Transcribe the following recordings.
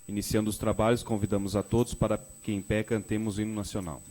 Iniciando os trabalhos, convidamos a todos para que em pé cantemos o hino nacional.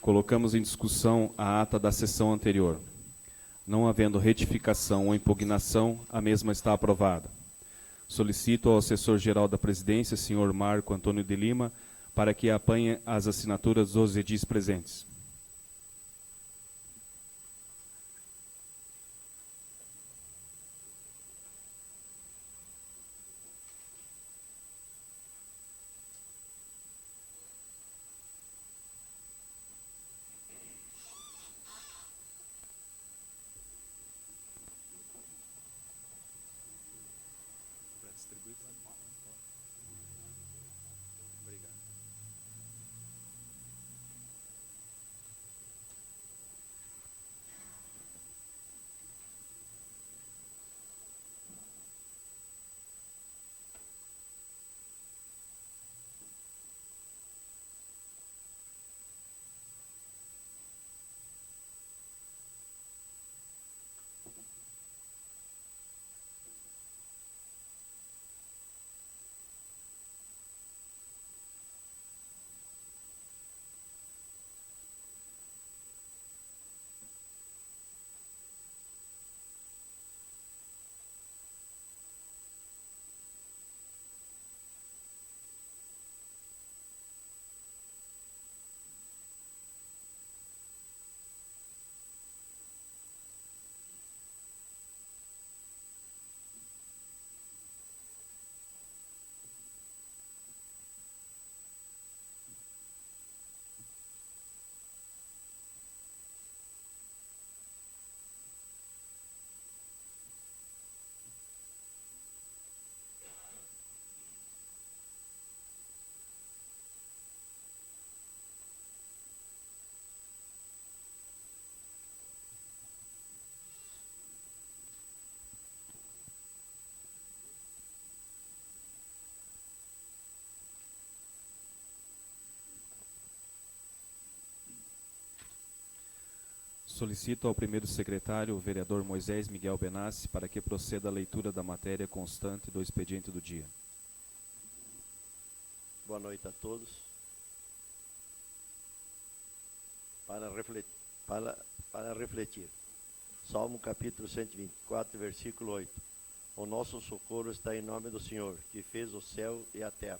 Colocamos em discussão a ata da sessão anterior. Não havendo retificação ou impugnação, a mesma está aprovada. Solicito ao assessor-geral da Presidência, senhor Marco Antônio de Lima, para que apanhe as assinaturas dos edis presentes. Solicito ao primeiro secretário, o vereador Moisés Miguel Benassi, para que proceda a leitura da matéria constante do expediente do dia. Boa noite a todos. Para refletir. Salmo capítulo 124, versículo 8. O nosso socorro está em nome do Senhor, que fez o céu e a terra.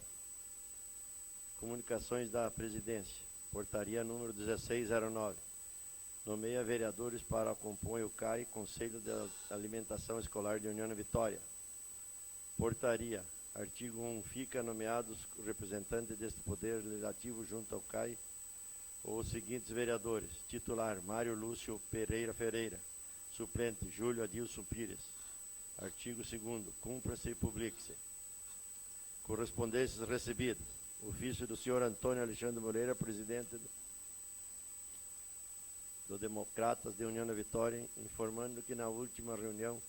Comunicações da Presidência. Portaria número 1609. Nomeia vereadores para compor o CAI, Conselho de Alimentação Escolar de União Vitória. Portaria. Artigo 1. Fica nomeados representantes deste Poder Legislativo junto ao CAI os seguintes vereadores. Titular, Mário Lúcio Pereira Ferreira. Suplente, Júlio Adilson Pires. Artigo 2º. Cumpra-se e publique-se. Correspondências recebidas. Ofício do senhor Antônio Alexandre Moreira, presidente do Democratas de União da Vitória, informando que na última reunião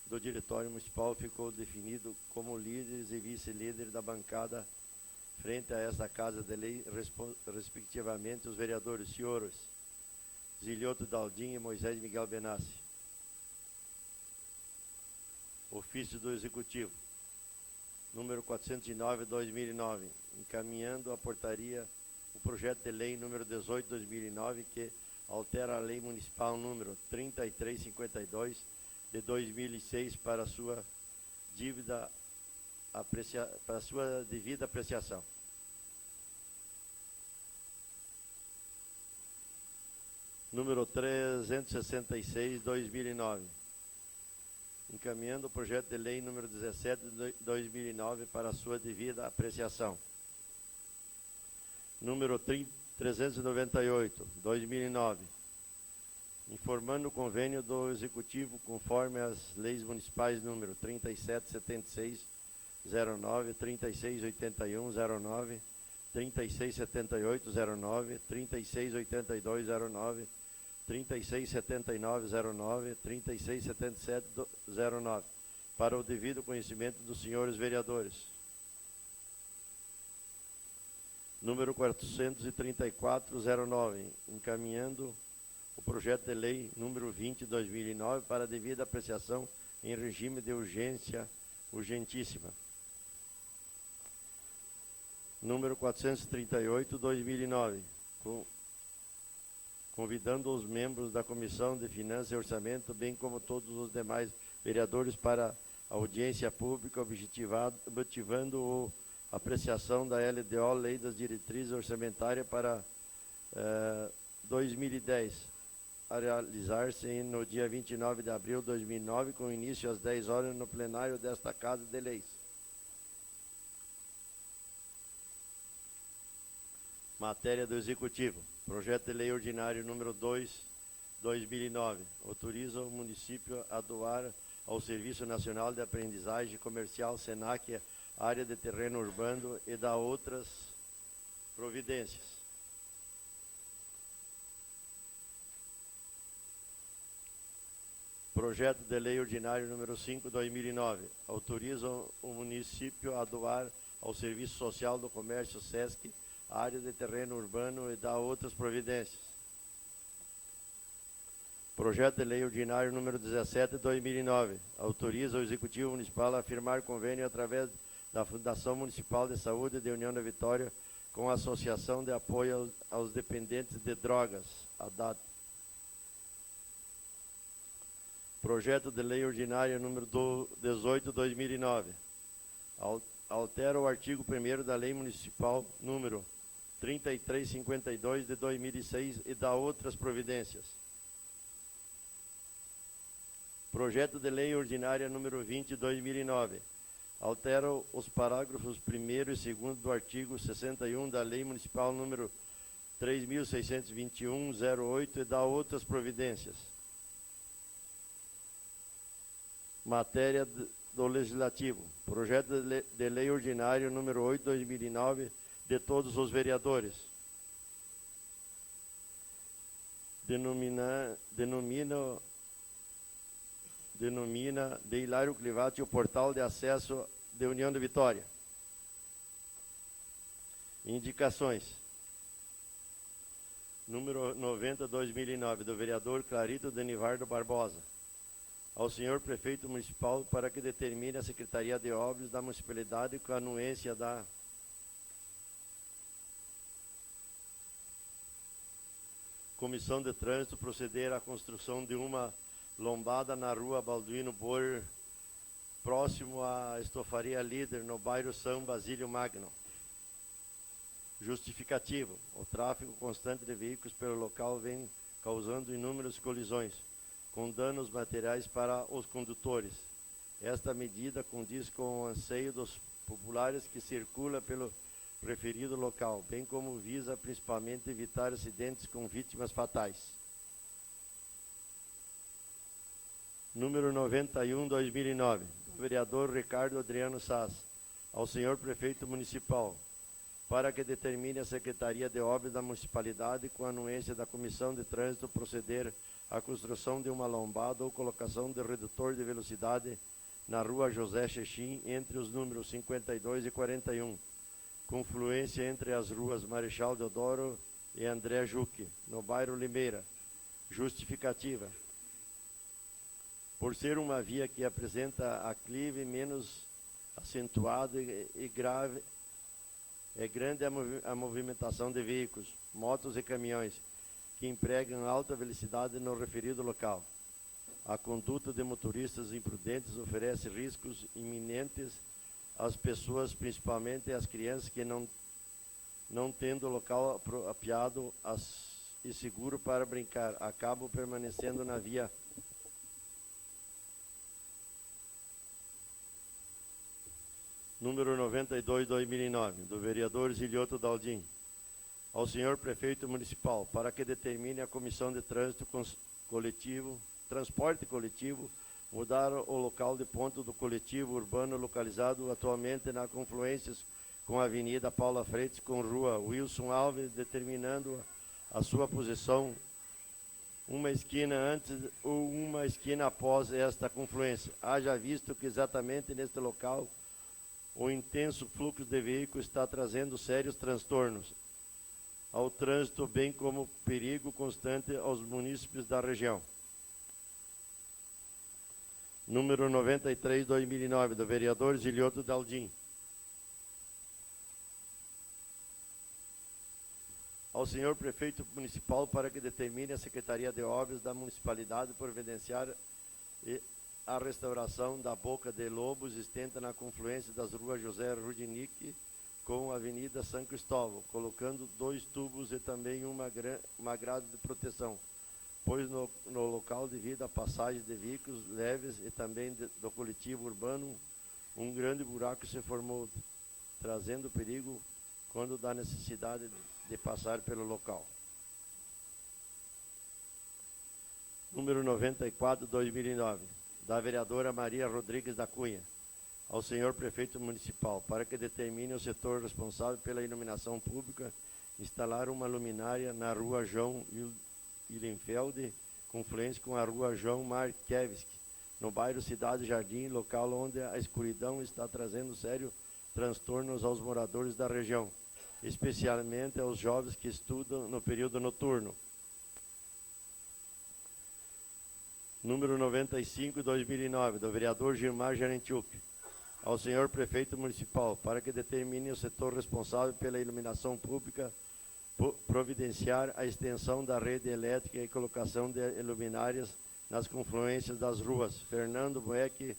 do Diretório Municipal ficou definido como líderes e vice-líder da bancada frente a esta Casa de Lei, respectivamente, os vereadores senhores Zilioto Daldim e Moisés Miguel Benassi. Ofício do Executivo, número 409/2009, encaminhando a portaria o projeto de lei número 18/2009, que altera a lei municipal número 3352 de 2006 para sua devida apreciação. Número 366/2009, encaminhando o projeto de lei número 17/2009 para sua devida apreciação. Número 398/2009, informando o convênio do Executivo conforme as leis municipais número 3776/09, 3681/09, 3678/09, 3682/09, 3679/09, 3677/09, para o devido conhecimento dos senhores vereadores. Número 434/09, encaminhando o projeto de lei número 20/2009 para devida apreciação em regime de urgência urgentíssima. Número 438/2009, convidando os membros da Comissão de Finanças e Orçamento, bem como todos os demais vereadores, para audiência pública, objetivando a apreciação da LDO, Lei das Diretrizes Orçamentárias para 2010, a realizar-se no dia 29 de abril de 2009, com início às 10 horas no plenário desta Casa de Leis. Matéria do Executivo. Projeto de Lei Ordinário número 2/2009. Autoriza o município a doar ao Serviço Nacional de Aprendizagem Comercial, SENAC, área de terreno urbano e dá outras providências. Projeto de Lei Ordinário número 5/2009. Autoriza o município a doar ao Serviço Social do Comércio, SESC, área de terreno urbano e dá outras providências. Projeto de Lei Ordinário número 17/2009. Autoriza o Executivo Municipal a firmar convênio através da Fundação Municipal de Saúde de União da Vitória com a Associação de Apoio aos Dependentes de Drogas, a DAT. Projeto de Lei Ordinária número 18/2009. Altera o artigo 1º da Lei Municipal número 3352 de 2006 e dá outras providências. Projeto de Lei Ordinária número 20/2009. Altera os parágrafos 1º e 2º do artigo 61 da Lei Municipal número 3621/08 e dá outras providências. Matéria do Legislativo. Projeto de Lei Ordinário número 8/2009 de todos os vereadores. Denomina de Hilário Clivati o portal de acesso de União da Vitória. Indicações. Número 90/2009, do vereador Clarito Denivardo Barbosa. Ao senhor prefeito municipal para que determine a Secretaria de Obras da Municipalidade com a anuência da Comissão de Trânsito proceder à construção de uma lombada na rua Balduino Boer, próximo à Estofaria Líder, no bairro São Basílio Magno. Justificativo: o tráfego constante de veículos pelo local vem causando inúmeras colisões, com danos materiais para os condutores. Esta medida condiz com o anseio dos populares que circulam pelo referido local, bem como visa principalmente evitar acidentes com vítimas fatais. Número 91/2009, do vereador Ricardo Adriano Sass. Ao senhor prefeito municipal, para que determine a Secretaria de Obras da Municipalidade, com a anuência da Comissão de Trânsito, proceder à construção de uma lombada ou colocação de redutor de velocidade na rua José Chechim, entre os números 52 e 41, confluência entre as ruas Marechal Deodoro e André Juque, no bairro Limeira. Justificativa: por ser uma via que apresenta aclive menos acentuado e grave, é grande a movimentação de veículos, motos e caminhões, que empregam alta velocidade no referido local. A conduta de motoristas imprudentes oferece riscos iminentes às pessoas, principalmente às crianças, que não tendo local apropriado e seguro para brincar, acabam permanecendo na via. Número 92/2009, do vereador Zilioto Daldim. Ao senhor prefeito municipal, para que determine a Comissão de Trânsito Transporte Coletivo, mudar o local de ponto do coletivo urbano localizado atualmente na confluência com a Avenida Paula Freitas com Rua Wilson Alves, determinando a sua posição uma esquina antes ou uma esquina após esta confluência. Haja visto que exatamente neste local o intenso fluxo de veículos está trazendo sérios transtornos ao trânsito, bem como perigo constante aos munícipes da região. Número 93/2009, do vereador Zilioto Daldim. Ao senhor prefeito municipal, para que determine a Secretaria de Obras da Municipalidade providenciar a restauração da Boca de Lobo existente na confluência das ruas José Rudinick com a Avenida São Cristóvão, colocando 2 tubos e também uma grade de proteção, pois no local, devido à passagem de veículos leves e também do coletivo urbano, um grande buraco se formou, trazendo perigo quando dá necessidade de passar pelo local. Número 94/2009, da vereadora Maria Rodrigues da Cunha. Ao senhor prefeito municipal, para que determine o setor responsável pela iluminação pública, instalar uma luminária na rua João Ihlenfeld, confluência com a rua João Markiewicz, no bairro Cidade Jardim, local onde a escuridão está trazendo sérios transtornos aos moradores da região, especialmente aos jovens que estudam no período noturno. Número 95/2009, do vereador Gilmar Jarentiuk. Ao senhor prefeito municipal, para que determine o setor responsável pela iluminação pública, providenciar a extensão da rede elétrica e colocação de luminárias nas confluências das ruas Fernando Bueck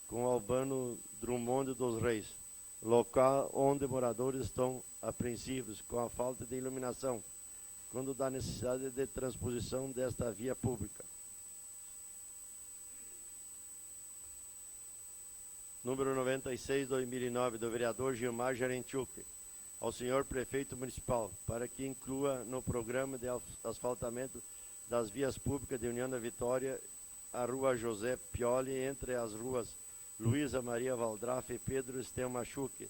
com Albano Drummond dos Reis, local onde moradores estão apreensivos com a falta de iluminação, quando dá necessidade de transposição desta via pública. Número 96/2009, do vereador Gilmar Jarentiuk. Ao senhor prefeito municipal, para que inclua no programa de asfaltamento das vias públicas de União da Vitória a rua José Pioli, entre as ruas Luísa Maria Valdrafe e Pedro Estemachuque,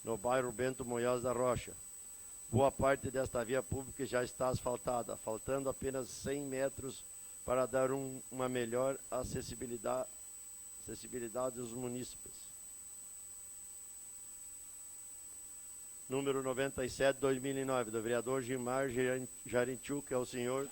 no bairro Bento Munhoz da Rocha. Boa parte desta via pública já está asfaltada, faltando apenas 100 metros para dar uma melhor acessibilidade aos munícipes. Número 97, 2009, do vereador Gilmar Jarenchuk, ao senhor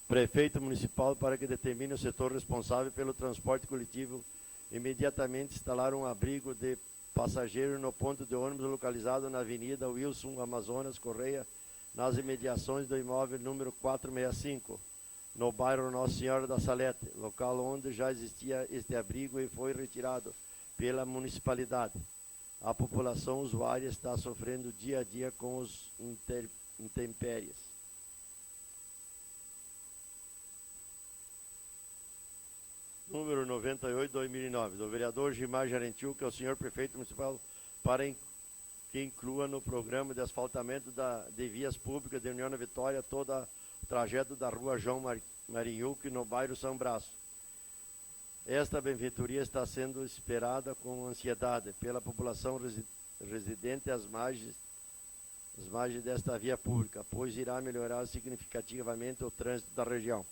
prefeito municipal, para que determine o setor responsável pelo transporte coletivo imediatamente instalar um abrigo de passageiro no ponto de ônibus localizado na Avenida Wilson Amazonas Correia, nas imediações do imóvel número 465, no bairro Nossa Senhora da Salete, local onde já existia este abrigo e foi retirado pela municipalidade. A população usuária está sofrendo dia a dia com os intempéries. Número 98, 2009, do vereador Gilmar Jarenchuk, ao senhor prefeito municipal, para que inclua no programa de asfaltamento de vias públicas de União da Vitória todo o trajeto da rua João Marinhuque, no bairro São Brás. Esta benfeitoria está sendo esperada com ansiedade pela população residente às margens desta via pública, pois irá melhorar significativamente o trânsito da região.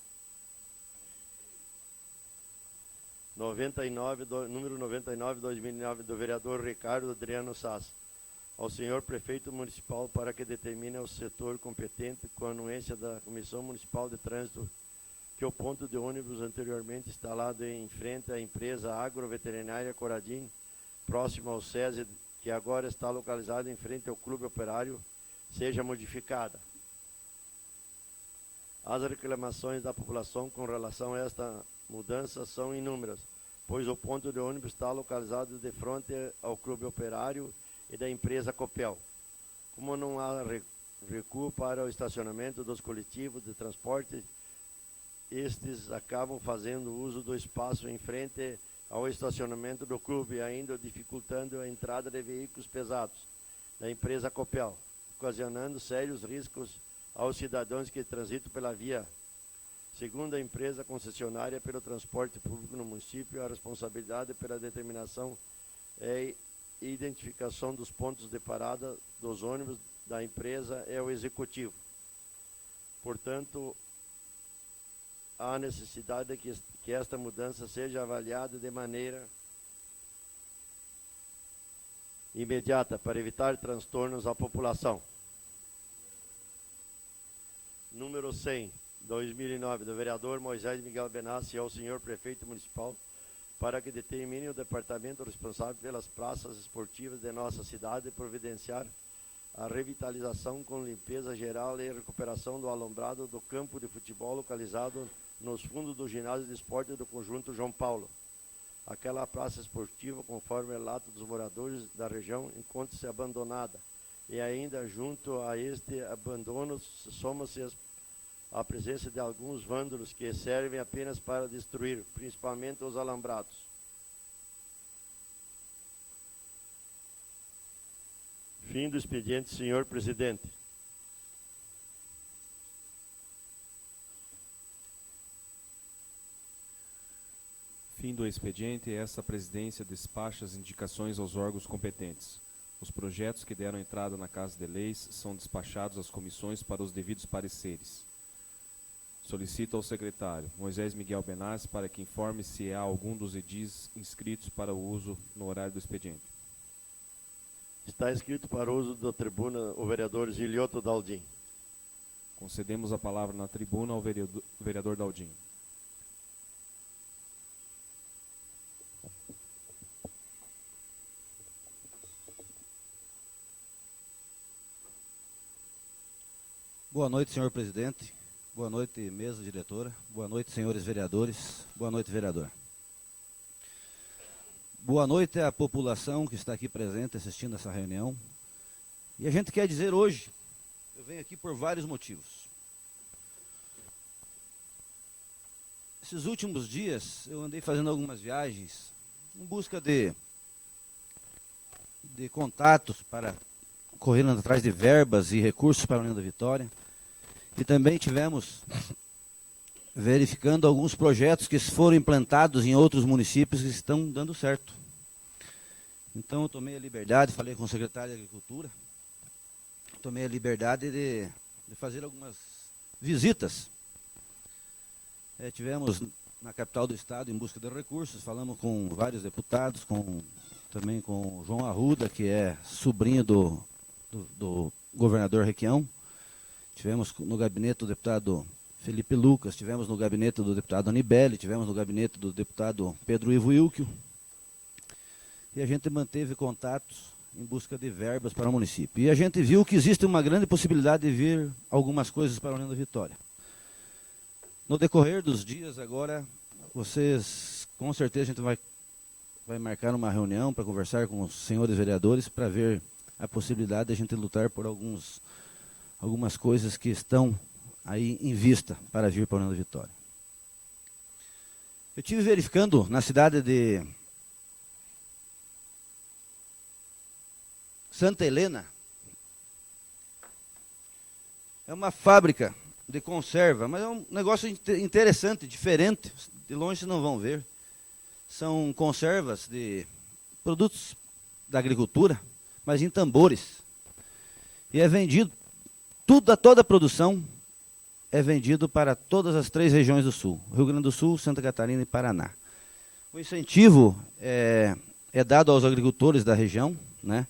Número 99, 2009, do vereador Ricardo Adriano Sass, ao senhor prefeito municipal, para que determine ao setor competente, com a anuência da Comissão Municipal de Trânsito, que o ponto de ônibus anteriormente instalado em frente à empresa agroveterinária Coradim, próximo ao SESI, que agora está localizado em frente ao Clube Operário, seja modificada. As reclamações da população com relação a esta mudança são inúmeras, pois o ponto de ônibus está localizado de frente ao Clube Operário e da empresa Copel. Como não há recuo para o estacionamento dos coletivos de transporte, estes acabam fazendo uso do espaço em frente ao estacionamento do clube, ainda dificultando a entrada de veículos pesados da empresa Copel, ocasionando sérios riscos aos cidadãos que transitam pela via. Segundo a empresa concessionária pelo transporte público no município, a responsabilidade pela determinação e identificação dos pontos de parada dos ônibus da empresa é o executivo. Portanto, há necessidade de que esta mudança seja avaliada de maneira imediata para evitar transtornos à população. Número 100, 2009, do vereador Moisés Miguel Benassi, ao senhor prefeito municipal, para que determine o departamento responsável pelas praças esportivas de nossa cidade providenciar a revitalização com limpeza geral e recuperação do alumbrado do campo de futebol localizado nos fundos do ginásio de esporte do conjunto João Paulo. Aquela praça esportiva, conforme relato dos moradores da região, encontra-se abandonada. E ainda junto a este abandono soma-se a presença de alguns vândalos que servem apenas para destruir, principalmente os alambrados. Fim do expediente, senhor presidente. Fim do expediente, essa presidência despacha as indicações aos órgãos competentes. Os projetos que deram entrada na Casa de Leis são despachados às comissões para os devidos pareceres. Solicito ao secretário Moisés Miguel Benassi para que informe se há algum dos edis inscritos para o uso no horário do expediente. Está inscrito para o uso da tribuna o vereador Gilioto Daldim. Concedemos a palavra na tribuna ao vereador Daldim. Boa noite, senhor presidente. Boa noite, mesa diretora. Boa noite, senhores vereadores. Boa noite, vereador. Boa noite à população que está aqui presente assistindo essa reunião. E a gente quer dizer hoje, eu venho aqui por vários motivos. Esses últimos dias eu andei fazendo algumas viagens em busca de contatos para correndo atrás de verbas e recursos para a União da Vitória. E também tivemos verificando alguns projetos que foram implantados em outros municípios que estão dando certo. Então eu tomei a liberdade, falei com o secretário de Agricultura, tomei a liberdade de fazer algumas visitas. Tivemos na capital do estado em busca de recursos, falamos com vários deputados, com também com o João Arruda, que é sobrinho do governador Requião. Tivemos no gabinete do deputado Felipe Lucas, tivemos no gabinete do deputado Anibele, tivemos no gabinete do deputado Pedro Ivo Ilquio. E a gente manteve contatos em busca de verbas para o município. E a gente viu que existe uma grande possibilidade de vir algumas coisas para a União da Vitória. No decorrer dos dias agora, vocês, com certeza a gente vai marcar uma reunião para conversar com os senhores vereadores para ver a possibilidade de a gente lutar por algumas coisas que estão aí em vista para vir para a União da Vitória. Eu estive verificando na cidade de Santa Helena, é uma fábrica de conserva, mas é um negócio interessante, diferente, de longe vocês não vão ver. São conservas de produtos da agricultura, mas em tambores. E é vendido, toda a produção é vendido para todas as 3 regiões do Sul, Rio Grande do Sul, Santa Catarina e Paraná. O incentivo é dado aos agricultores da região, né?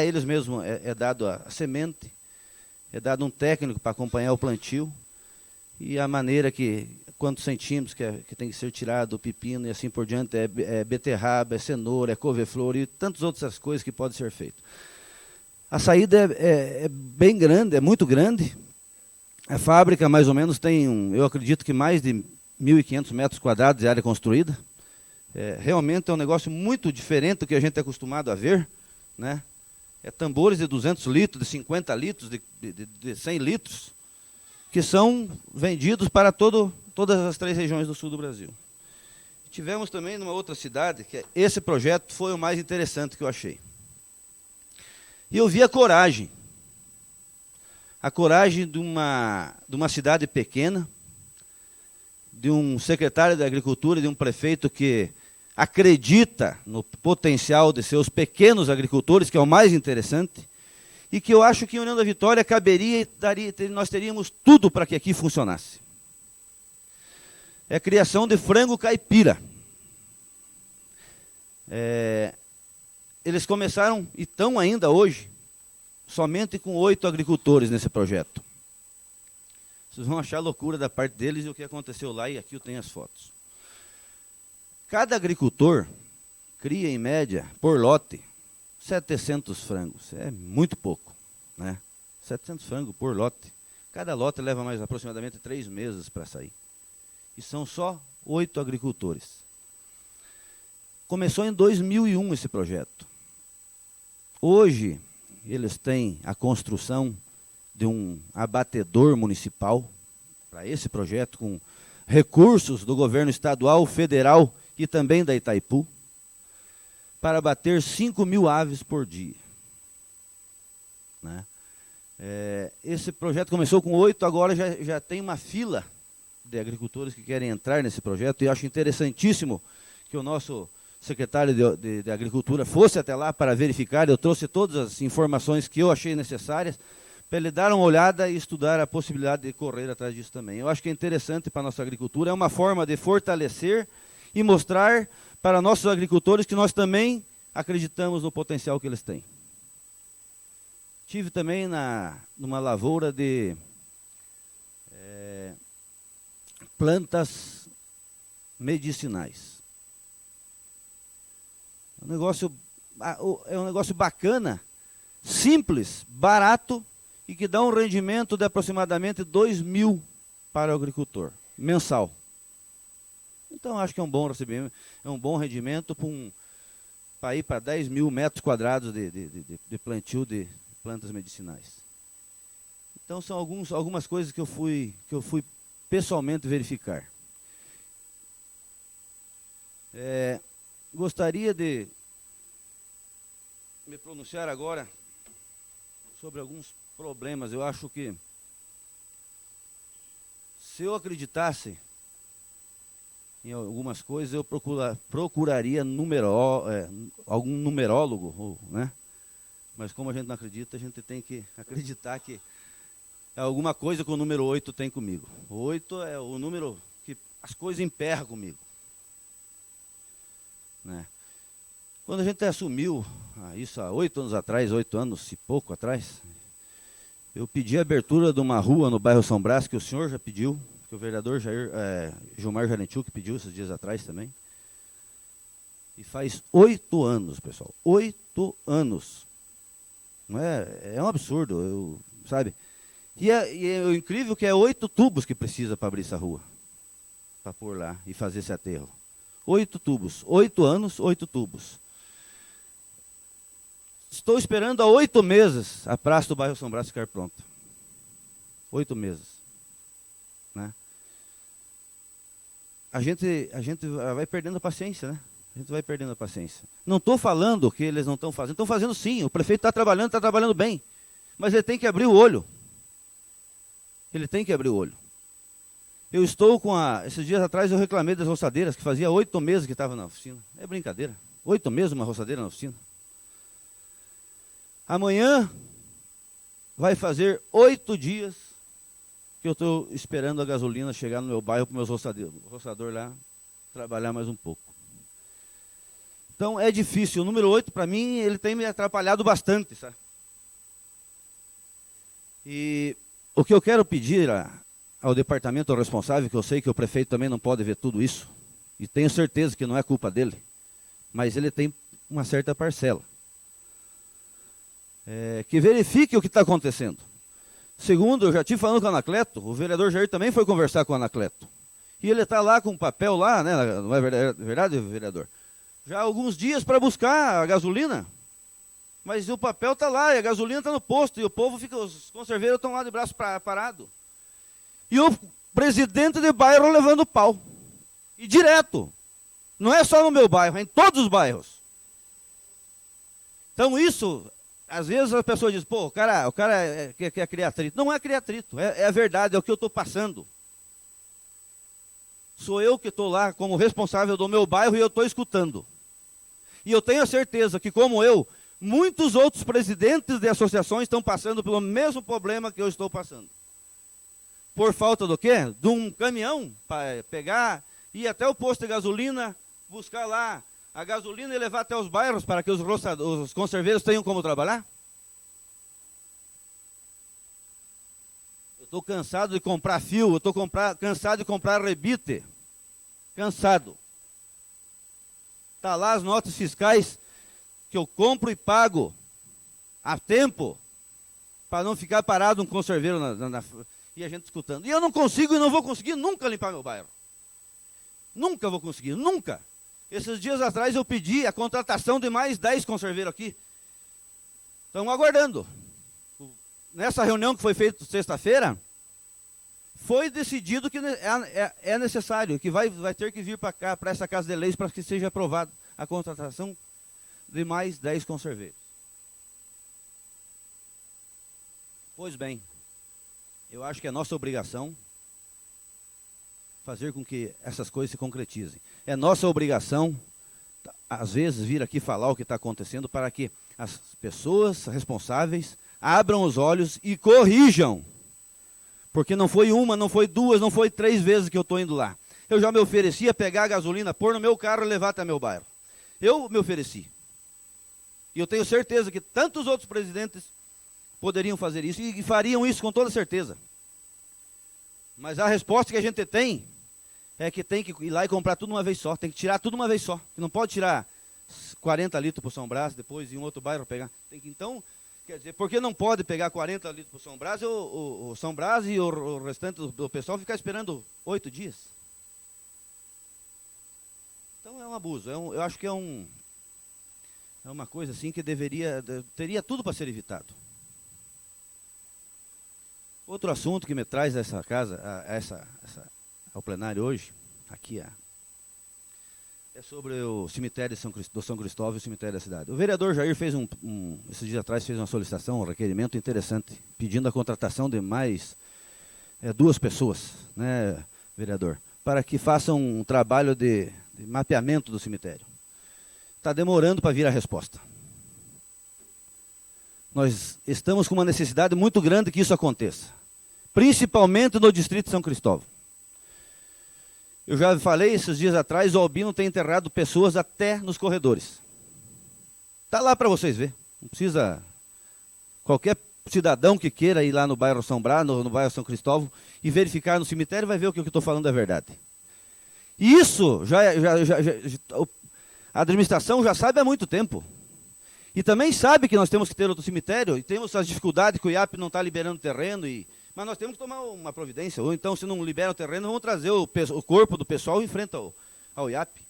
Eles mesmos é dado a semente, é dado um técnico para acompanhar o plantio, e a maneira quantos centímetros que tem que ser tirado o pepino e assim por diante, é beterraba, é cenoura, é couve-flor e tantas outras coisas que podem ser feitas. A saída é bem grande, é muito grande. A fábrica mais ou menos tem, eu acredito que mais de 1.500 metros quadrados de área construída. Realmente é um negócio muito diferente do que a gente é acostumado a ver, né? Tambores de 200 litros, de 50 litros, de 100 litros, que são vendidos para todas as 3 regiões do sul do Brasil. Tivemos também numa outra cidade, que esse projeto foi o mais interessante que eu achei. E eu vi a coragem de uma cidade pequena, de um secretário da Agricultura, de um prefeito que acredita no potencial de seus pequenos agricultores, que é o mais interessante, e que eu acho que em União da Vitória caberia e nós teríamos tudo para que aqui funcionasse. É a criação de frango caipira. Eles começaram, e estão ainda hoje, somente com 8 agricultores nesse projeto. Vocês vão achar loucura da parte deles e o que aconteceu lá, e aqui eu tenho as fotos. Cada agricultor cria, em média, por lote, 700 frangos. É muito pouco, né? 700 frangos por lote. Cada lote leva mais aproximadamente 3 meses para sair. E são só 8 agricultores. Começou em 2001 esse projeto. Hoje, eles têm a construção de um abatedor municipal para esse projeto, com recursos do governo estadual, federal e também da Itaipu, para abater 5.000 aves por dia. Né? Esse projeto começou com 8, agora já tem uma fila de agricultores que querem entrar nesse projeto, e eu acho interessantíssimo que o nosso secretário de Agricultura fosse até lá para verificar. Eu trouxe todas as informações que eu achei necessárias, para ele dar uma olhada e estudar a possibilidade de correr atrás disso também. Eu acho que é interessante para a nossa agricultura, é uma forma de fortalecer e mostrar para nossos agricultores que nós também acreditamos no potencial que eles têm. Tive também numa lavoura de plantas medicinais. É um negócio bacana, simples, barato, e que dá um rendimento de aproximadamente 2.000 para o agricultor, mensal. Então, acho que é um bom recebimento, é um bom rendimento para ir para 10.000 metros quadrados de plantio de plantas medicinais. Então, são algumas coisas que eu fui pessoalmente verificar. Gostaria de me pronunciar agora sobre alguns problemas. Eu acho que, se eu acreditasse em algumas coisas, eu procuraria algum numerólogo, né? Mas como a gente não acredita, a gente tem que acreditar que é alguma coisa que o número 8 tem comigo. O 8 é o número que as coisas emperram comigo. Né? Quando a gente assumiu, isso há 8 anos atrás, 8 anos e pouco atrás, eu pedi a abertura de uma rua no bairro São Brás, que o senhor já pediu, que o vereador Gilmar Jarentiuk pediu esses dias atrás também. E faz 8 anos, pessoal, 8 anos. Não é um absurdo, sabe? E o incrível que é 8 tubos que precisa para abrir essa rua, para pôr lá e fazer esse aterro. 8 tubos, 8 anos, 8 tubos. Estou esperando há 8 meses a praça do bairro São Brás ficar pronta. 8 meses. Né? A gente vai perdendo a paciência, né? A gente vai perdendo a paciência. Não estou falando que eles não estão fazendo. Estão fazendo sim. O prefeito está trabalhando bem. Mas ele tem que abrir o olho. Ele tem que abrir o olho. Eu estou esses dias atrás eu reclamei das roçadeiras, que fazia 8 meses que estava na oficina. É brincadeira. 8 meses uma roçadeira na oficina. Amanhã vai fazer 8 dias que eu estou esperando a gasolina chegar no meu bairro para o meu roçador lá trabalhar mais um pouco. Então é difícil. O número 8, para mim, ele tem me atrapalhado bastante, sabe? E o que eu quero pedir ao departamento responsável, que eu sei que o prefeito também não pode ver tudo isso, e tenho certeza que não é culpa dele, mas ele tem uma certa parcela. Que verifique o que está acontecendo. Segundo, eu já estive falando com o Anacleto, o vereador Jair também foi conversar com o Anacleto. E ele está lá com um papel lá, né, não é verdade, vereador? Já há alguns dias para buscar a gasolina, mas o papel está lá, e a gasolina está no posto, e o povo fica, os conserveiros estão lá de braço parado. E o presidente de bairro levando pau. E direto. Não é só no meu bairro, é em todos os bairros. Então isso... Às vezes a pessoa diz, pô, o cara quer criar atrito. Não é criar atrito, é a verdade, é o que eu estou passando. Sou eu que estou lá como responsável do meu bairro e eu estou escutando. E eu tenho a certeza que, como eu, muitos outros presidentes de associações estão passando pelo mesmo problema que eu estou passando. Por falta do quê? De um caminhão para pegar, ir até o posto de gasolina, buscar lá a gasolina e levar até os bairros para que os conserveiros tenham como trabalhar? Eu estou cansado de comprar fio, eu estou cansado de comprar rebite. Cansado. Está lá as notas fiscais que eu compro e pago a tempo, para não ficar parado um conserveiro e a gente escutando. E eu não consigo e não vou conseguir nunca limpar meu bairro. Nunca vou conseguir, nunca. Esses dias atrás eu pedi a contratação de mais 10 conserveiros aqui. Estão aguardando. Nessa reunião que foi feita sexta-feira, foi decidido que é necessário, que vai ter que vir para cá, para essa Casa de Leis, para que seja aprovada a contratação de mais 10 conserveiros. Pois bem, eu acho que é nossa obrigação fazer com que essas coisas se concretizem. É nossa obrigação, às vezes, vir aqui falar o que está acontecendo para que as pessoas responsáveis abram os olhos e corrijam. Porque não foi uma, não foi duas, não foi 3 vezes que eu estou indo lá. Eu já me ofereci a pegar a gasolina, pôr no meu carro e levar até meu bairro. Eu me ofereci. E eu tenho certeza que tantos outros presidentes poderiam fazer isso e fariam isso com toda certeza. Mas a resposta que a gente tem é que tem que ir lá e comprar tudo uma vez só, tem que tirar tudo uma vez só. Não pode tirar 40 litros para o São Brás, depois em um outro bairro pegar. Então, quer dizer, por que não pode pegar 40 litros para o São Brás, o São Brás e o restante do pessoal ficar esperando 8 dias? Então é um abuso, eu acho que é uma coisa assim que teria tudo para ser evitado. Outro assunto que me traz a essa casa, ao plenário hoje, aqui é sobre o cemitério do São Cristóvão e o cemitério da cidade. O vereador Jair fez esses dias atrás fez uma solicitação, um requerimento interessante, pedindo a contratação de mais 2 pessoas, né, vereador, para que façam um trabalho de mapeamento do cemitério. Está demorando para vir a resposta. Nós estamos com uma necessidade muito grande que isso aconteça, principalmente no distrito de São Cristóvão. Eu já falei esses dias atrás, o Albino tem enterrado pessoas até nos corredores. Está lá para vocês verem. Não precisa... Qualquer cidadão que queira ir lá no bairro São Brás, no bairro São Cristóvão, e verificar no cemitério, vai ver o que eu estou falando é verdade. E isso, a administração já sabe há muito tempo. E também sabe que nós temos que ter outro cemitério, e temos as dificuldades que o IAP não está liberando terreno, mas nós temos que tomar uma providência. Ou então, se não libera o terreno, vamos trazer o corpo do pessoal em frente ao IAP.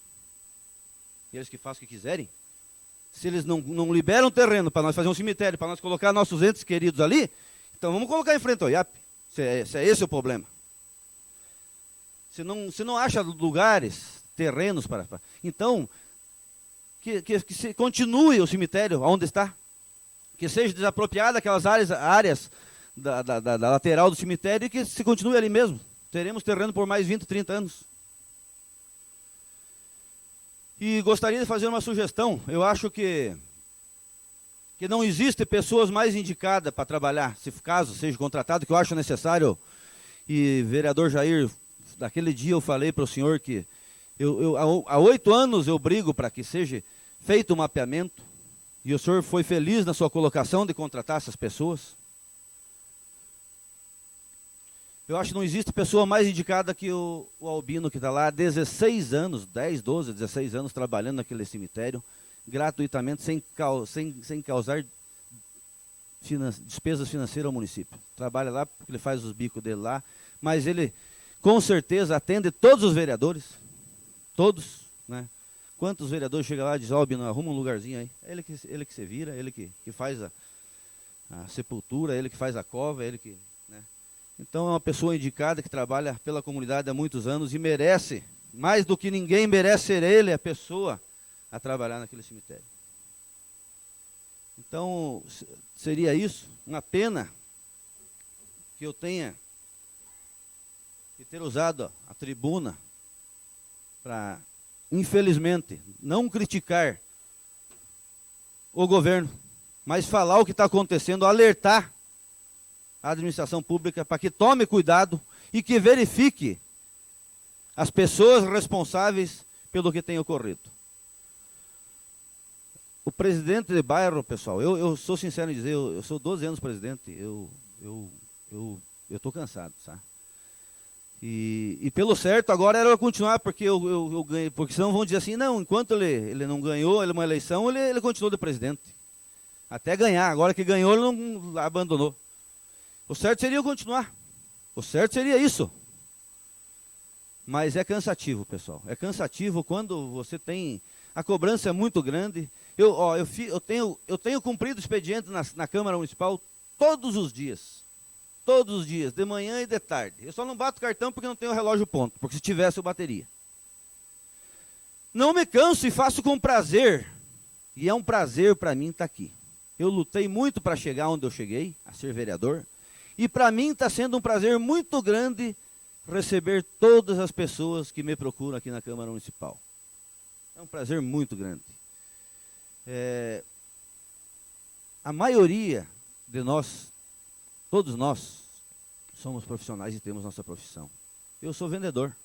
Eles que façam o que quiserem. Se eles não liberam terreno para nós fazer um cemitério, para nós colocar nossos entes queridos ali, então vamos colocar em frente ao IAP. Se é esse o problema. Se não acha lugares, terrenos para... Então, que se continue o cemitério onde está. Que seja desapropriada aquelas áreas da lateral do cemitério e que se continue ali mesmo. Teremos terreno por mais 20, 30 anos. E gostaria de fazer uma sugestão. Eu acho que não existe pessoas mais indicadas para trabalhar, se caso seja contratado, que eu acho necessário. E vereador Jair, naquele dia eu falei para o senhor que há 8 anos eu brigo para que seja feito um mapeamento, e o senhor foi feliz na sua colocação de contratar essas pessoas. Eu acho que não existe pessoa mais indicada que o Albino, que está lá há 16 anos, 10, 12, 16 anos, trabalhando naquele cemitério, gratuitamente, sem causar despesas financeiras ao município. Trabalha lá porque ele faz os bicos dele lá, mas ele, com certeza, atende todos os vereadores, todos, né? Quantos vereadores chegam lá e dizem, Albino, arruma um lugarzinho aí. É ele que se vira, ele que faz a sepultura, ele que faz a cova, ele que... Então é uma pessoa indicada que trabalha pela comunidade há muitos anos e merece, mais do que ninguém merece ser ele, a pessoa a trabalhar naquele cemitério. Então seria isso, uma pena que eu tenha que ter usado a tribuna para, infelizmente, não criticar o governo, mas falar o que está acontecendo, alertar a administração pública para que tome cuidado e que verifique as pessoas responsáveis pelo que tem ocorrido. O presidente de bairro, pessoal, eu sou sincero em dizer, eu sou 12 anos presidente, eu estou cansado, sabe? E pelo certo agora era eu continuar, porque eu ganhei, porque senão vão dizer assim, não, enquanto ele não ganhou uma eleição, ele continuou de presidente. Até ganhar, agora que ganhou, ele não abandonou. O certo seria eu continuar. O certo seria isso. Mas é cansativo, pessoal. É cansativo quando você tem... A cobrança é muito grande. Eu tenho cumprido o expediente na Câmara Municipal todos os dias. Todos os dias, de manhã e de tarde. Eu só não bato cartão porque não tenho relógio ponto. Porque se tivesse, eu bateria. Não me canso e faço com prazer. E é um prazer para mim estar aqui. Eu lutei muito para chegar onde eu cheguei, a ser vereador. E para mim está sendo um prazer muito grande receber todas as pessoas que me procuram aqui na Câmara Municipal. É um prazer muito grande. A maioria de nós, todos nós, somos profissionais e temos nossa profissão. Eu sou vendedor.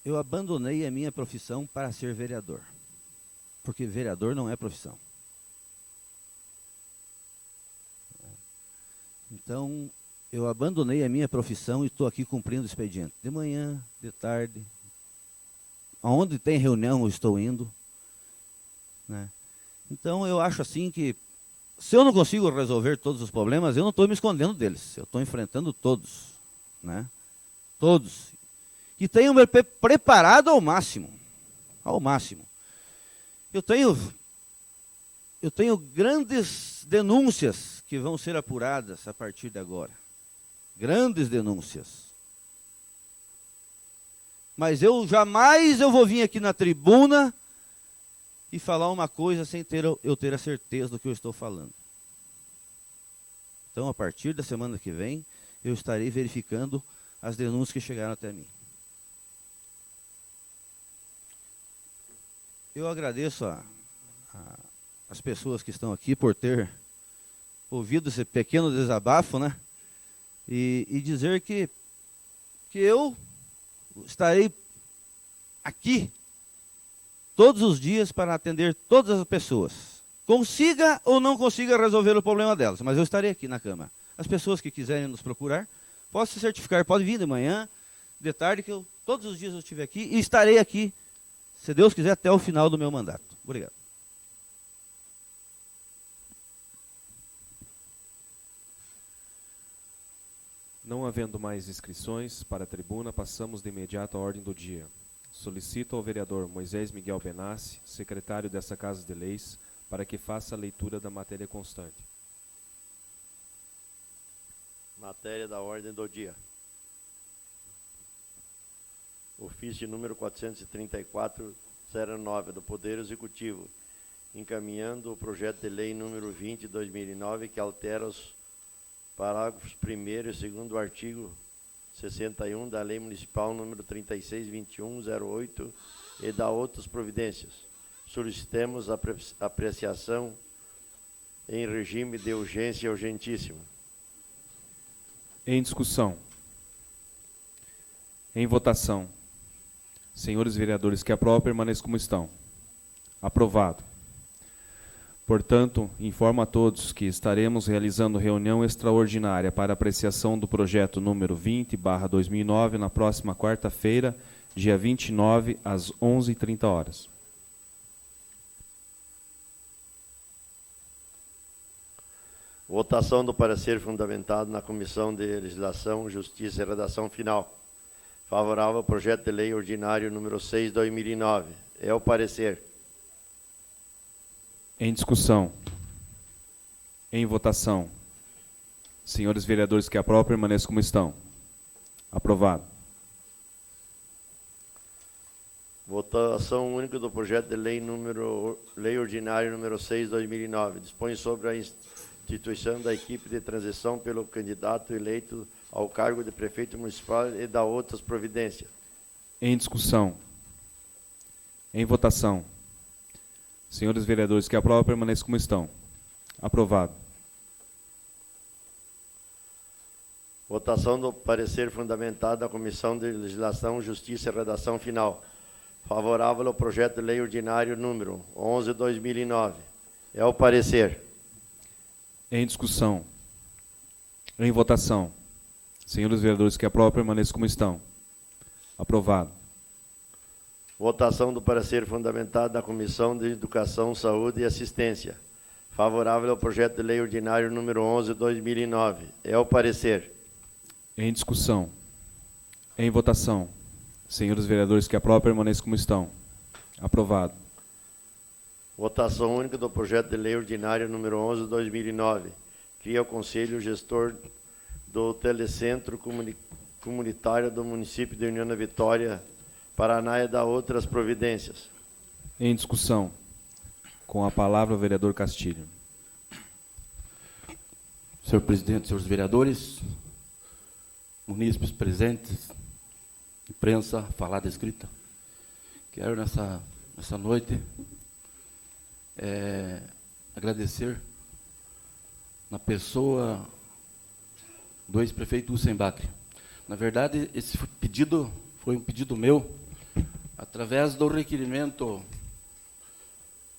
Eu abandonei a minha profissão para ser vereador. Porque vereador não é profissão. Então, eu abandonei a minha profissão e estou aqui cumprindo o expediente. De manhã, de tarde. Aonde tem reunião eu estou indo. Né? Então, eu acho assim que, se eu não consigo resolver todos os problemas, eu não estou me escondendo deles. Eu estou enfrentando todos. Né? Todos. E tenho me preparado ao máximo. Ao máximo. Eu tenho grandes denúncias que vão ser apuradas a partir de agora. Grandes denúncias. Mas jamais eu vou vir aqui na tribuna e falar uma coisa sem eu ter a certeza do que eu estou falando. Então, a partir da semana que vem, eu estarei verificando as denúncias que chegaram até mim. Eu agradeço as pessoas que estão aqui por ter ouvido esse pequeno desabafo, né? E dizer que eu estarei aqui todos os dias para atender todas as pessoas. Consiga ou não consiga resolver o problema delas, mas eu estarei aqui na Câmara. As pessoas que quiserem nos procurar, posso se certificar, pode vir de manhã, de tarde, que todos os dias eu estive aqui e estarei aqui, se Deus quiser, até o final do meu mandato. Obrigado. Não havendo mais inscrições para a tribuna, passamos de imediato à ordem do dia. Solicito ao vereador Moisés Miguel Benassi, secretário dessa Casa de Leis, para que faça a leitura da matéria constante. Matéria da ordem do dia. Ofício número 434/09 do Poder Executivo, encaminhando o projeto de lei número 20/2009, que altera os parágrafos 1º e 2º do artigo 61 da Lei Municipal número 36.2108 e da outras providências. Solicitamos a apreciação em regime de urgência urgentíssima. Em discussão. Em votação. Senhores vereadores que aprovam, permaneçam como estão. Aprovado. Portanto, informo a todos que estaremos realizando reunião extraordinária para apreciação do projeto número 20/2009 na próxima quarta-feira, dia 29, às 11h30. Votação do parecer fundamentado na Comissão de Legislação, Justiça e Redação Final. Favorável ao projeto de lei ordinário número 6/2009. É o parecer. Em discussão. Em votação. Senhores vereadores que aprovam, permaneçam como estão. Aprovado. Votação única do projeto de lei ordinário número 6/2009. Dispõe sobre a instituição da equipe de transição pelo candidato eleito ao cargo de prefeito municipal e da outras providências. Em discussão. Em votação. Senhores vereadores que aprovam, permaneçam como estão. Aprovado. Votação do parecer fundamentado da Comissão de Legislação, Justiça e Redação Final. Favorável ao projeto de lei ordinário número 11/2009. É o parecer. Em discussão. Em votação. Senhores vereadores que aprovam, permaneçam como estão. Aprovado. Votação do parecer fundamentado da Comissão de Educação, Saúde e Assistência. Favorável ao projeto de lei ordinário número 11/2009. É o parecer. Em discussão. Em votação. Senhores vereadores que aprovam, permaneçam como estão. Aprovado. Votação única do projeto de lei ordinário número 11/2009. Cria o Conselho Gestor do Telecentro Comunitário do município de União da Vitória, Paraná e da outras providências. Em discussão. Com a palavra o vereador Castilho. Senhor presidente, senhores vereadores, munícipes presentes, imprensa, falada escrita, quero nessa noite agradecer na pessoa do ex-prefeito Hussein Bacri. Na verdade, esse pedido foi um pedido meu, através do requerimento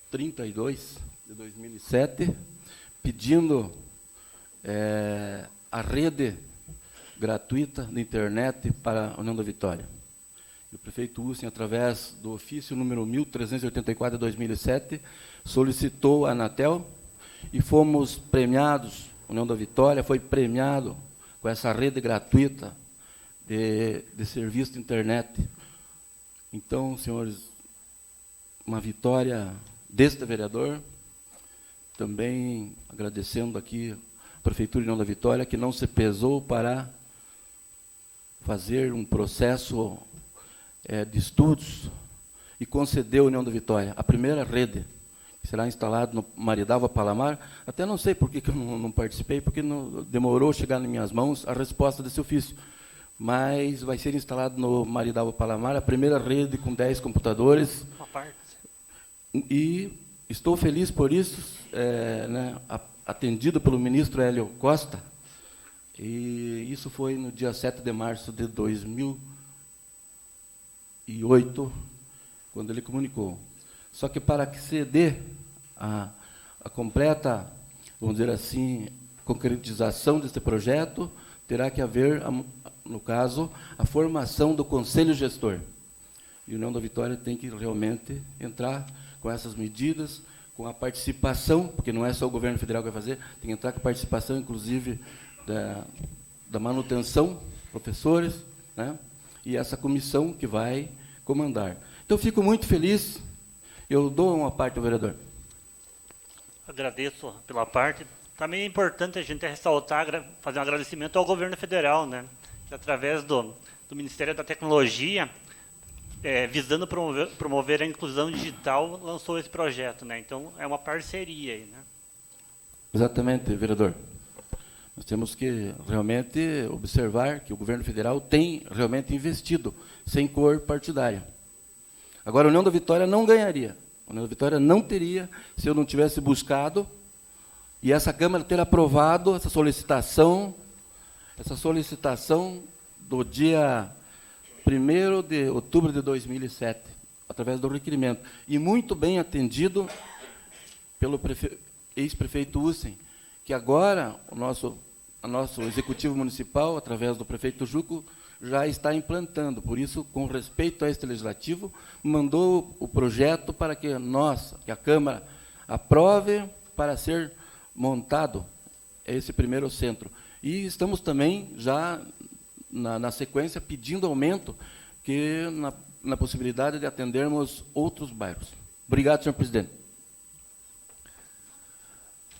32 de 2007, pedindo a rede gratuita de internet para a União da Vitória. E o prefeito Hussein, através do ofício número 1384 de 2007, solicitou a Anatel e fomos premiados, a União da Vitória foi premiado com essa rede gratuita de serviço de internet. Então, senhores, uma vitória deste vereador, também agradecendo aqui a Prefeitura de União da Vitória, que não se pesou para fazer um processo de estudos e concedeu à União da Vitória a primeira rede, que será instalada no Maridalva Palamar. Até não sei por que eu não participei, porque demorou chegar nas minhas mãos a resposta desse ofício. Mas vai ser instalado no Maridalva Palamar a primeira rede com 10 computadores. Uma parte. E estou feliz por isso, atendido pelo ministro Hélio Costa, e isso foi no dia 7 de março de 2008, quando ele comunicou. Só que para que se dê a completa, vamos dizer assim, concretização deste projeto, terá que haver, no caso, a formação do Conselho Gestor. E a União da Vitória tem que realmente entrar com essas medidas, com a participação, porque não é só o governo federal que vai fazer, tem que entrar com a participação, inclusive, da manutenção, professores, né? E essa comissão que vai comandar. Então, fico muito feliz. Eu dou uma parte ao vereador. Agradeço pela parte. Também é importante a gente ressaltar, fazer um agradecimento ao governo federal, né, que através do Ministério da Tecnologia, visando promover a inclusão digital, lançou esse projeto, né? Então, é uma parceria aí, né? Exatamente, vereador. Nós temos que realmente observar que o governo federal tem realmente investido, sem cor partidária. Agora, a União da Vitória não ganharia. A União da Vitória não teria se eu não tivesse buscado e essa Câmara ter aprovado essa solicitação do dia 1º de outubro de 2007, através do requerimento. E muito bem atendido pelo ex-prefeito Ussen, que agora o nosso executivo municipal, através do prefeito Juco, já está implantando. Por isso, com respeito a este legislativo, mandou o projeto para que a Câmara aprove para ser montado esse primeiro centro. E estamos também já na sequência pedindo aumento na possibilidade de atendermos outros bairros. Obrigado, senhor presidente.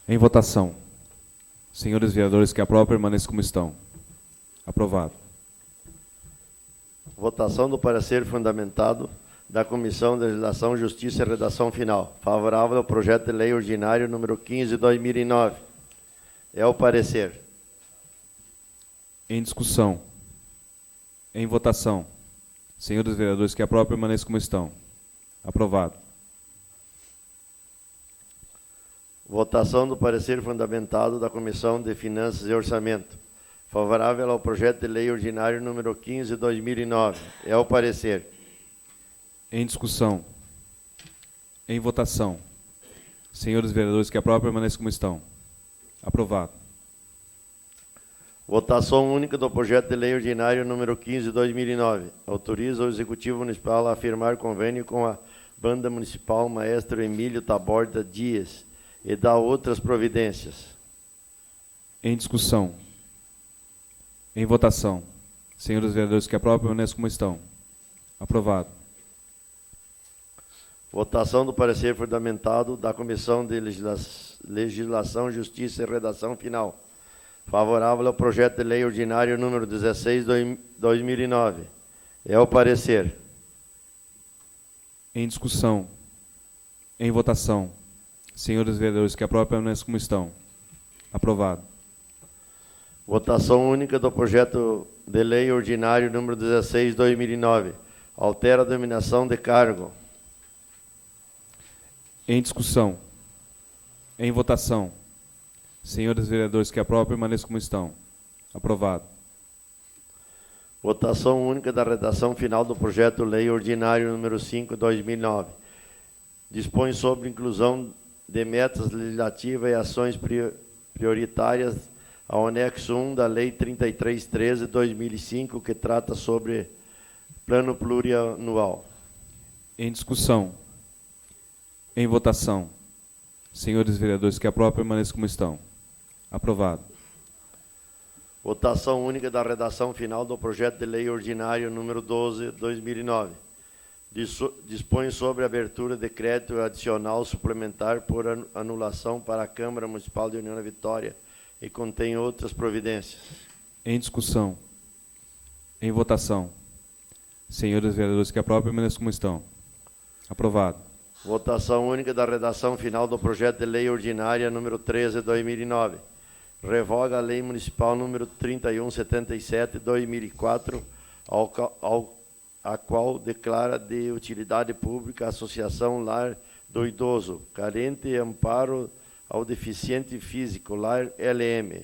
Em votação. Senhores vereadores que aprovam, permaneçam como estão. Aprovado. Votação do parecer fundamentado da Comissão de Legislação, Justiça e Redação Final. Favorável ao projeto de lei ordinário número 15/2009. É o parecer. Em discussão. Em votação. Senhores vereadores que aprovam, permaneçam como estão. Aprovado. Votação do parecer fundamentado da Comissão de Finanças e Orçamento. Favorável ao projeto de lei ordinário número 15/2009. É o parecer. Em discussão. Em votação. Senhores vereadores que aprovam, permaneçam como estão. Aprovado. Votação única do projeto de lei ordinário número 15/2009. Autoriza o Executivo Municipal a firmar convênio com a Banda Municipal Maestro Emílio Taborda Dias e dá outras providências. Em discussão. Em votação. Senhores vereadores que aprovam, permaneçam como estão. Aprovado. Votação do parecer fundamentado da Comissão de Legislação, Justiça e Redação Final. Favorável ao projeto de lei ordinário número 16/2009. É o parecer. Em discussão. Em votação. Senhores vereadores que aprovam, permaneçam como estão. Aprovado. Votação única do projeto de lei ordinário número 16/2009. Altera a denominação de cargo. Em discussão. Em votação. Senhores vereadores que aprovam, permaneçam como estão. Aprovado. Votação única da redação final do projeto de lei ordinário número 5/2009. Dispõe sobre inclusão de metas legislativas e ações prioritárias ao anexo 1 da Lei 3313/2005, que trata sobre plano plurianual. Em discussão. Em votação. Senhores vereadores que aprovam, permaneçam como estão. Aprovado. Votação única da redação final do projeto de lei ordinário número 12/2009. Dispõe sobre a abertura de crédito adicional suplementar por anulação para a Câmara Municipal de União da Vitória e contém outras providências. Em discussão. Em votação. Senhores vereadores que aprovam, permaneçam como estão. Aprovado. Votação única da redação final do projeto de lei ordinária número 13/2009. Revoga a Lei Municipal número 3177/2004, a qual declara de utilidade pública a Associação Lar do Idoso, Carente e Amparo ao Deficiente Físico, Lar LM.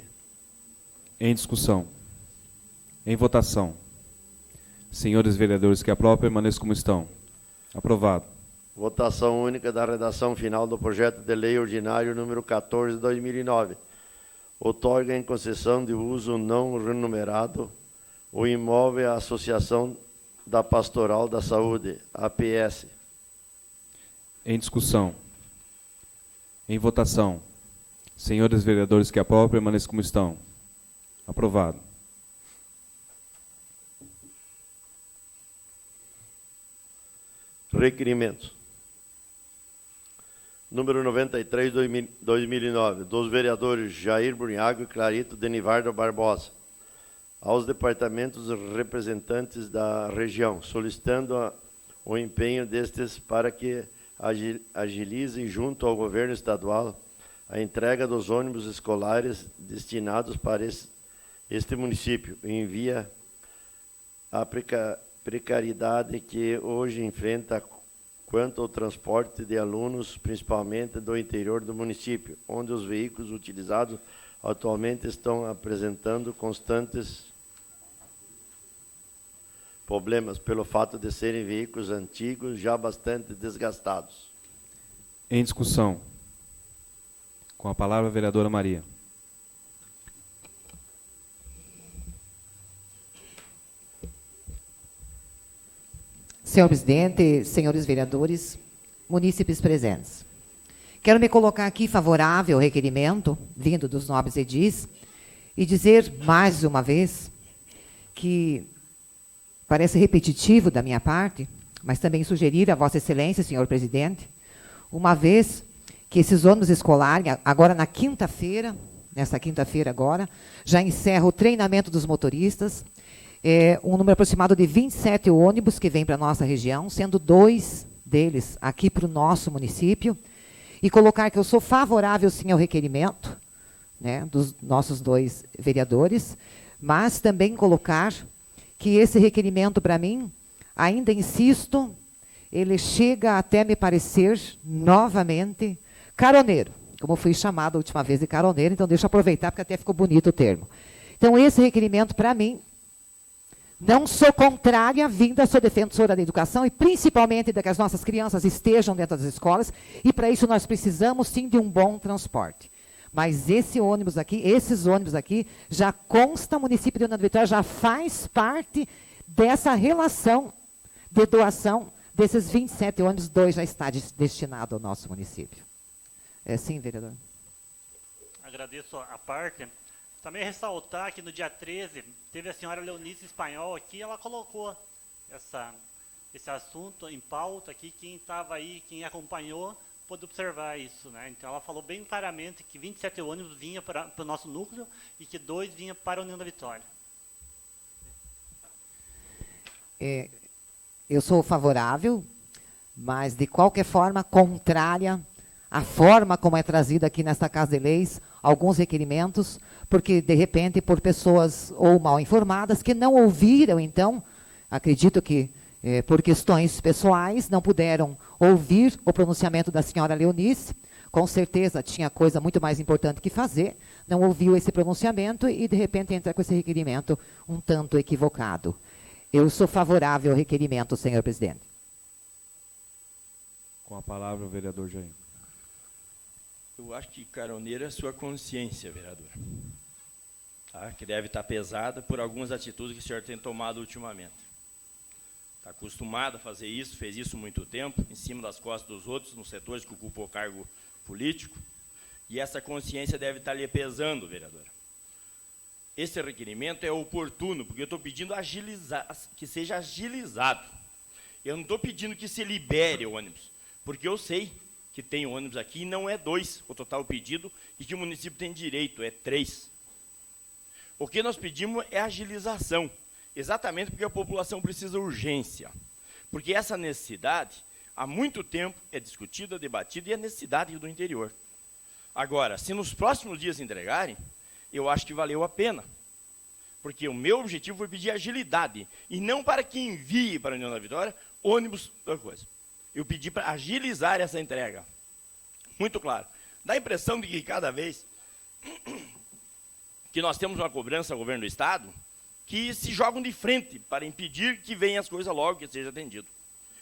Em discussão. Em votação. Senhores vereadores que aprovam, permaneçam como estão. Aprovado. Votação única da redação final do projeto de lei ordinário número 14 de 2009. Outorga em concessão de uso não remunerado o imóvel à Associação da Pastoral da Saúde, APS. Em discussão. Em votação. Senhores vereadores que aprovam, permaneçam como estão. Aprovado. Requerimentos. Número 93, 2009, dos vereadores Jair Brunhago e Clarito Denivardo Barbosa, aos departamentos representantes da região, solicitando o empenho destes para que agilizem junto ao governo estadual a entrega dos ônibus escolares destinados para este município, em via à precariedade que hoje enfrenta quanto ao transporte de alunos, principalmente do interior do município, onde os veículos utilizados atualmente estão apresentando constantes problemas pelo fato de serem veículos antigos, já bastante desgastados. Em discussão. Com a palavra a vereadora Maria. Senhor presidente, senhores vereadores, munícipes presentes. Quero me colocar aqui favorável ao requerimento vindo dos nobres edis e dizer mais uma vez que parece repetitivo da minha parte, mas também sugerir a Vossa Excelência, senhor presidente, uma vez que esses ônibus escolares, agora na quinta-feira, nessa quinta-feira agora, já encerra o treinamento dos motoristas, um número aproximado de 27 ônibus que vêm para a nossa região, sendo 2 deles aqui para o nosso município, e colocar que eu sou favorável, sim, ao requerimento, né, dos nossos 2 vereadores, mas também colocar que esse requerimento, para mim, ainda insisto, ele chega até me parecer, novamente, caroneiro, como fui chamado a última vez de caroneiro, então deixa eu aproveitar, porque até ficou bonito o termo. Então, esse requerimento, para mim, não sou contrária à vinda, sou defensora da educação e principalmente de que as nossas crianças estejam dentro das escolas e para isso nós precisamos sim de um bom transporte. Mas esses ônibus aqui, já consta, o município de União da Vitória já faz parte dessa relação de doação desses 27 ônibus, 2 já está destinado ao nosso município. É sim, vereador? Agradeço a parte. Também ressaltar que no dia 13, teve a senhora Leonice Espanhol aqui, ela colocou esse assunto em pauta aqui, quem estava aí, quem acompanhou, pôde observar isso, né? Então ela falou bem claramente que 27 ônibus vinham para o nosso núcleo e que 2 vinham para a União da Vitória. Eu sou favorável, mas de qualquer forma contrária à forma como é trazida aqui nesta Casa de Leis, alguns requerimentos, porque, de repente, por pessoas ou mal informadas, que não ouviram, então, acredito que, por questões pessoais, não puderam ouvir o pronunciamento da senhora Leonice, com certeza tinha coisa muito mais importante que fazer, não ouviu esse pronunciamento e, de repente, entra com esse requerimento um tanto equivocado. Eu sou favorável ao requerimento, senhor presidente. Com a palavra o vereador Jair. Eu acho que caroneiro é a sua consciência, vereador. Tá? Que deve estar pesada por algumas atitudes que o senhor tem tomado ultimamente. Está acostumado a fazer isso, fez isso há muito tempo, em cima das costas dos outros, nos setores que ocupou cargo político, e essa consciência deve estar lhe pesando, vereador. Esse requerimento é oportuno, porque eu estou pedindo que seja agilizado. Eu não estou pedindo que se libere o ônibus, porque eu sei que tem ônibus aqui, e não é 2 o total pedido, e que o município tem direito, é 3. O que nós pedimos é agilização, exatamente porque a população precisa de urgência. Porque essa necessidade, há muito tempo, é discutida, debatida, e é necessidade do interior. Agora, se nos próximos dias entregarem, eu acho que valeu a pena. Porque o meu objetivo foi pedir agilidade, e não para que envie para a União da Vitória ônibus, outra coisa. Eu pedi para agilizar essa entrega. Muito claro. Dá a impressão de que cada vez que nós temos uma cobrança ao governo do Estado, que se jogam de frente para impedir que venham as coisas logo, que seja atendido.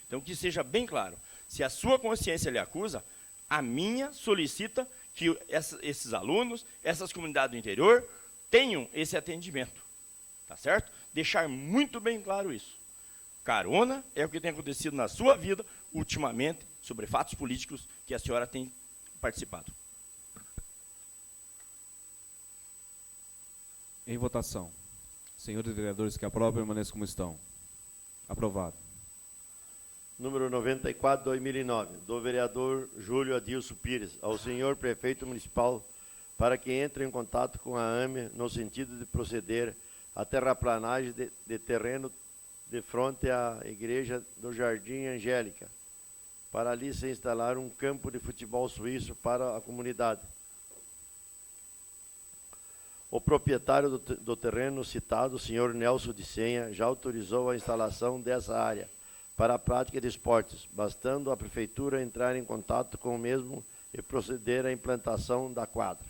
Então, que seja bem claro. Se a sua consciência lhe acusa, a minha solicita que esses alunos, essas comunidades do interior, tenham esse atendimento. Tá certo? Deixar muito bem claro isso. Carona é o que tem acontecido na sua vida ultimamente sobre fatos políticos que a senhora tem participado. Em votação. Senhores vereadores que aprovam, permaneçam como estão. Aprovado. Número 94, 2009, do vereador Júlio Adilson Pires, ao senhor prefeito municipal, para que entre em contato com a AME no sentido de proceder à terraplanagem de terreno de frente à igreja do Jardim Angélica, para ali se instalar um campo de futebol suíço para a comunidade. O proprietário do terreno citado, o senhor Nelson de Senha, já autorizou a instalação dessa área para a prática de esportes, bastando a prefeitura entrar em contato com o mesmo e proceder à implantação da quadra.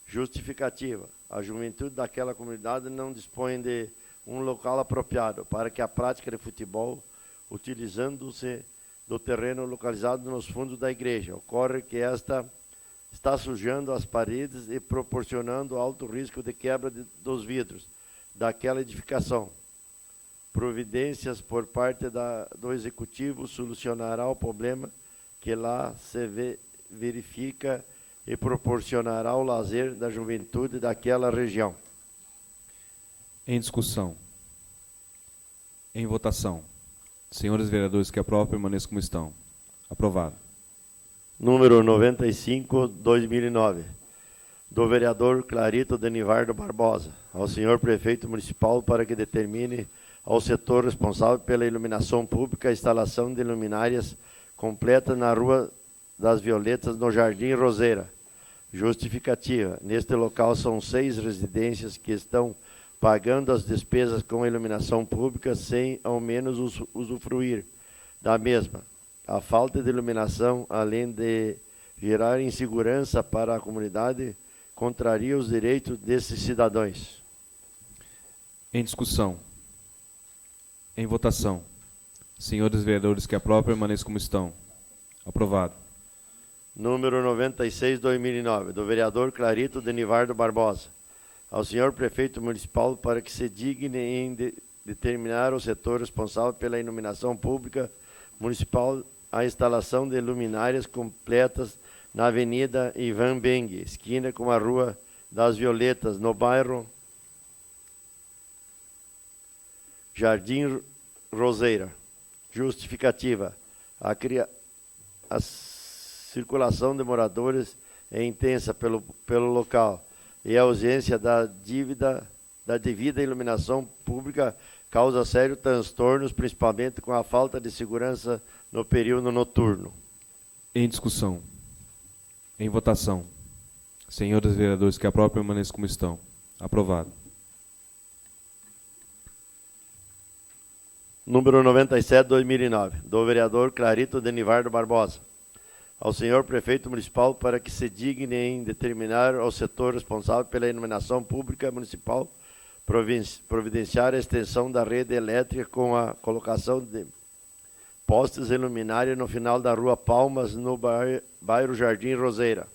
Justificativa: a juventude daquela comunidade não dispõe de um local apropriado para que a prática de futebol, utilizando-se do terreno localizado nos fundos da igreja. Ocorre que esta está sujando as paredes e proporcionando alto risco de quebra dos vidros daquela edificação. Providências por parte do Executivo solucionará o problema que lá se verifica e proporcionará o lazer da juventude daquela região. Em discussão. Em votação. Senhores vereadores que aprovam, permaneçam como estão. Aprovado. Número 95, 2009, do vereador Clarito Denivardo Barbosa, ao senhor prefeito municipal para que determine ao setor responsável pela iluminação pública a instalação de luminárias completa na Rua das Violetas, no Jardim Roseira. Justificativa: neste local são 6 residências que estão pagando as despesas com a iluminação pública sem ao menos usufruir da mesma. A falta de iluminação, além de gerar insegurança para a comunidade, contraria os direitos desses cidadãos. Em discussão. Em votação. Senhores vereadores que aprovam, permaneçam como estão. Aprovado. Número 96, 2009, do vereador Clarito Denivardo Barbosa, ao senhor prefeito municipal para que se digne em determinar o setor responsável pela iluminação pública municipal a instalação de luminárias completas na Avenida Ivan Beng, esquina com a Rua das Violetas, no bairro Jardim Roseira. Justificativa: a circulação de moradores é intensa pelo local e a ausência da devida iluminação pública causa sérios transtornos, principalmente com a falta de segurança no período noturno. Em discussão. Em votação. Senhores vereadores que aprovam, permaneçam como estão. Aprovado. Número 97, 2009, do vereador Clarito Denivardo Barbosa, ao senhor prefeito municipal para que se digne em determinar ao setor responsável pela iluminação pública municipal providenciar a extensão da rede elétrica com a colocação de postes e luminária no final da Rua Palmas, no bairro Jardim Roseira.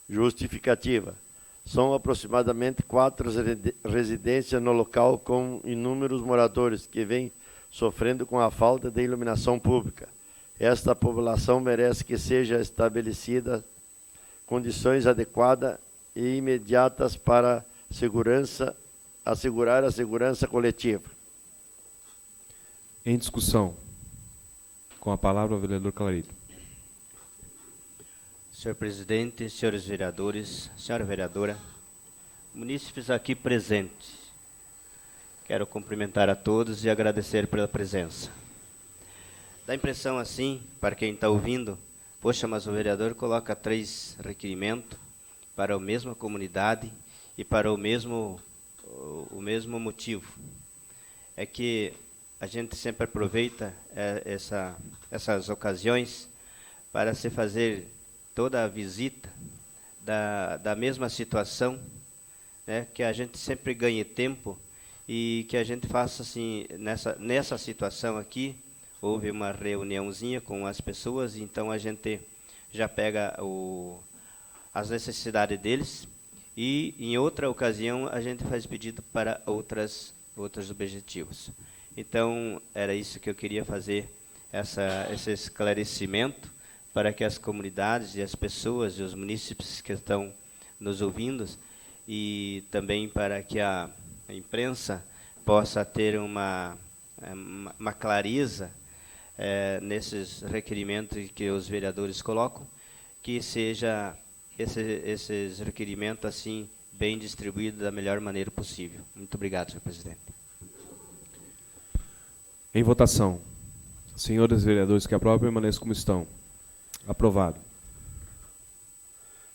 Justificativa: são aproximadamente 4 residências no local com inúmeros moradores que vêm sofrendo com a falta de iluminação pública. Esta população merece que seja estabelecida condições adequadas e imediatas para assegurar a segurança coletiva. Em discussão. Com a palavra o vereador Clarito. Senhor presidente, senhores vereadores, senhora vereadora, munícipes aqui presentes, quero cumprimentar a todos e agradecer pela presença. Dá impressão assim, para quem está ouvindo, poxa, mas o vereador coloca 3 requerimentos para a mesma comunidade e para o mesmo motivo. É que a gente sempre aproveita essas ocasiões para se fazer toda a visita da mesma situação, né, que a gente sempre ganhe tempo e que a gente faça assim, nessa situação aqui, houve uma reuniãozinha com as pessoas, então a gente já pega as necessidades deles, e em outra ocasião a gente faz pedido para outros objetivos. Então, era isso que eu queria fazer, esse esclarecimento, para que as comunidades e as pessoas e os munícipes que estão nos ouvindo, e também para que a imprensa possa ter uma clareza nesses requerimentos que os vereadores colocam, que seja esses requerimentos assim bem distribuídos da melhor maneira possível. Muito obrigado, senhor presidente. Em votação. Senhores vereadores que aprovam, permaneçam como estão. Aprovado.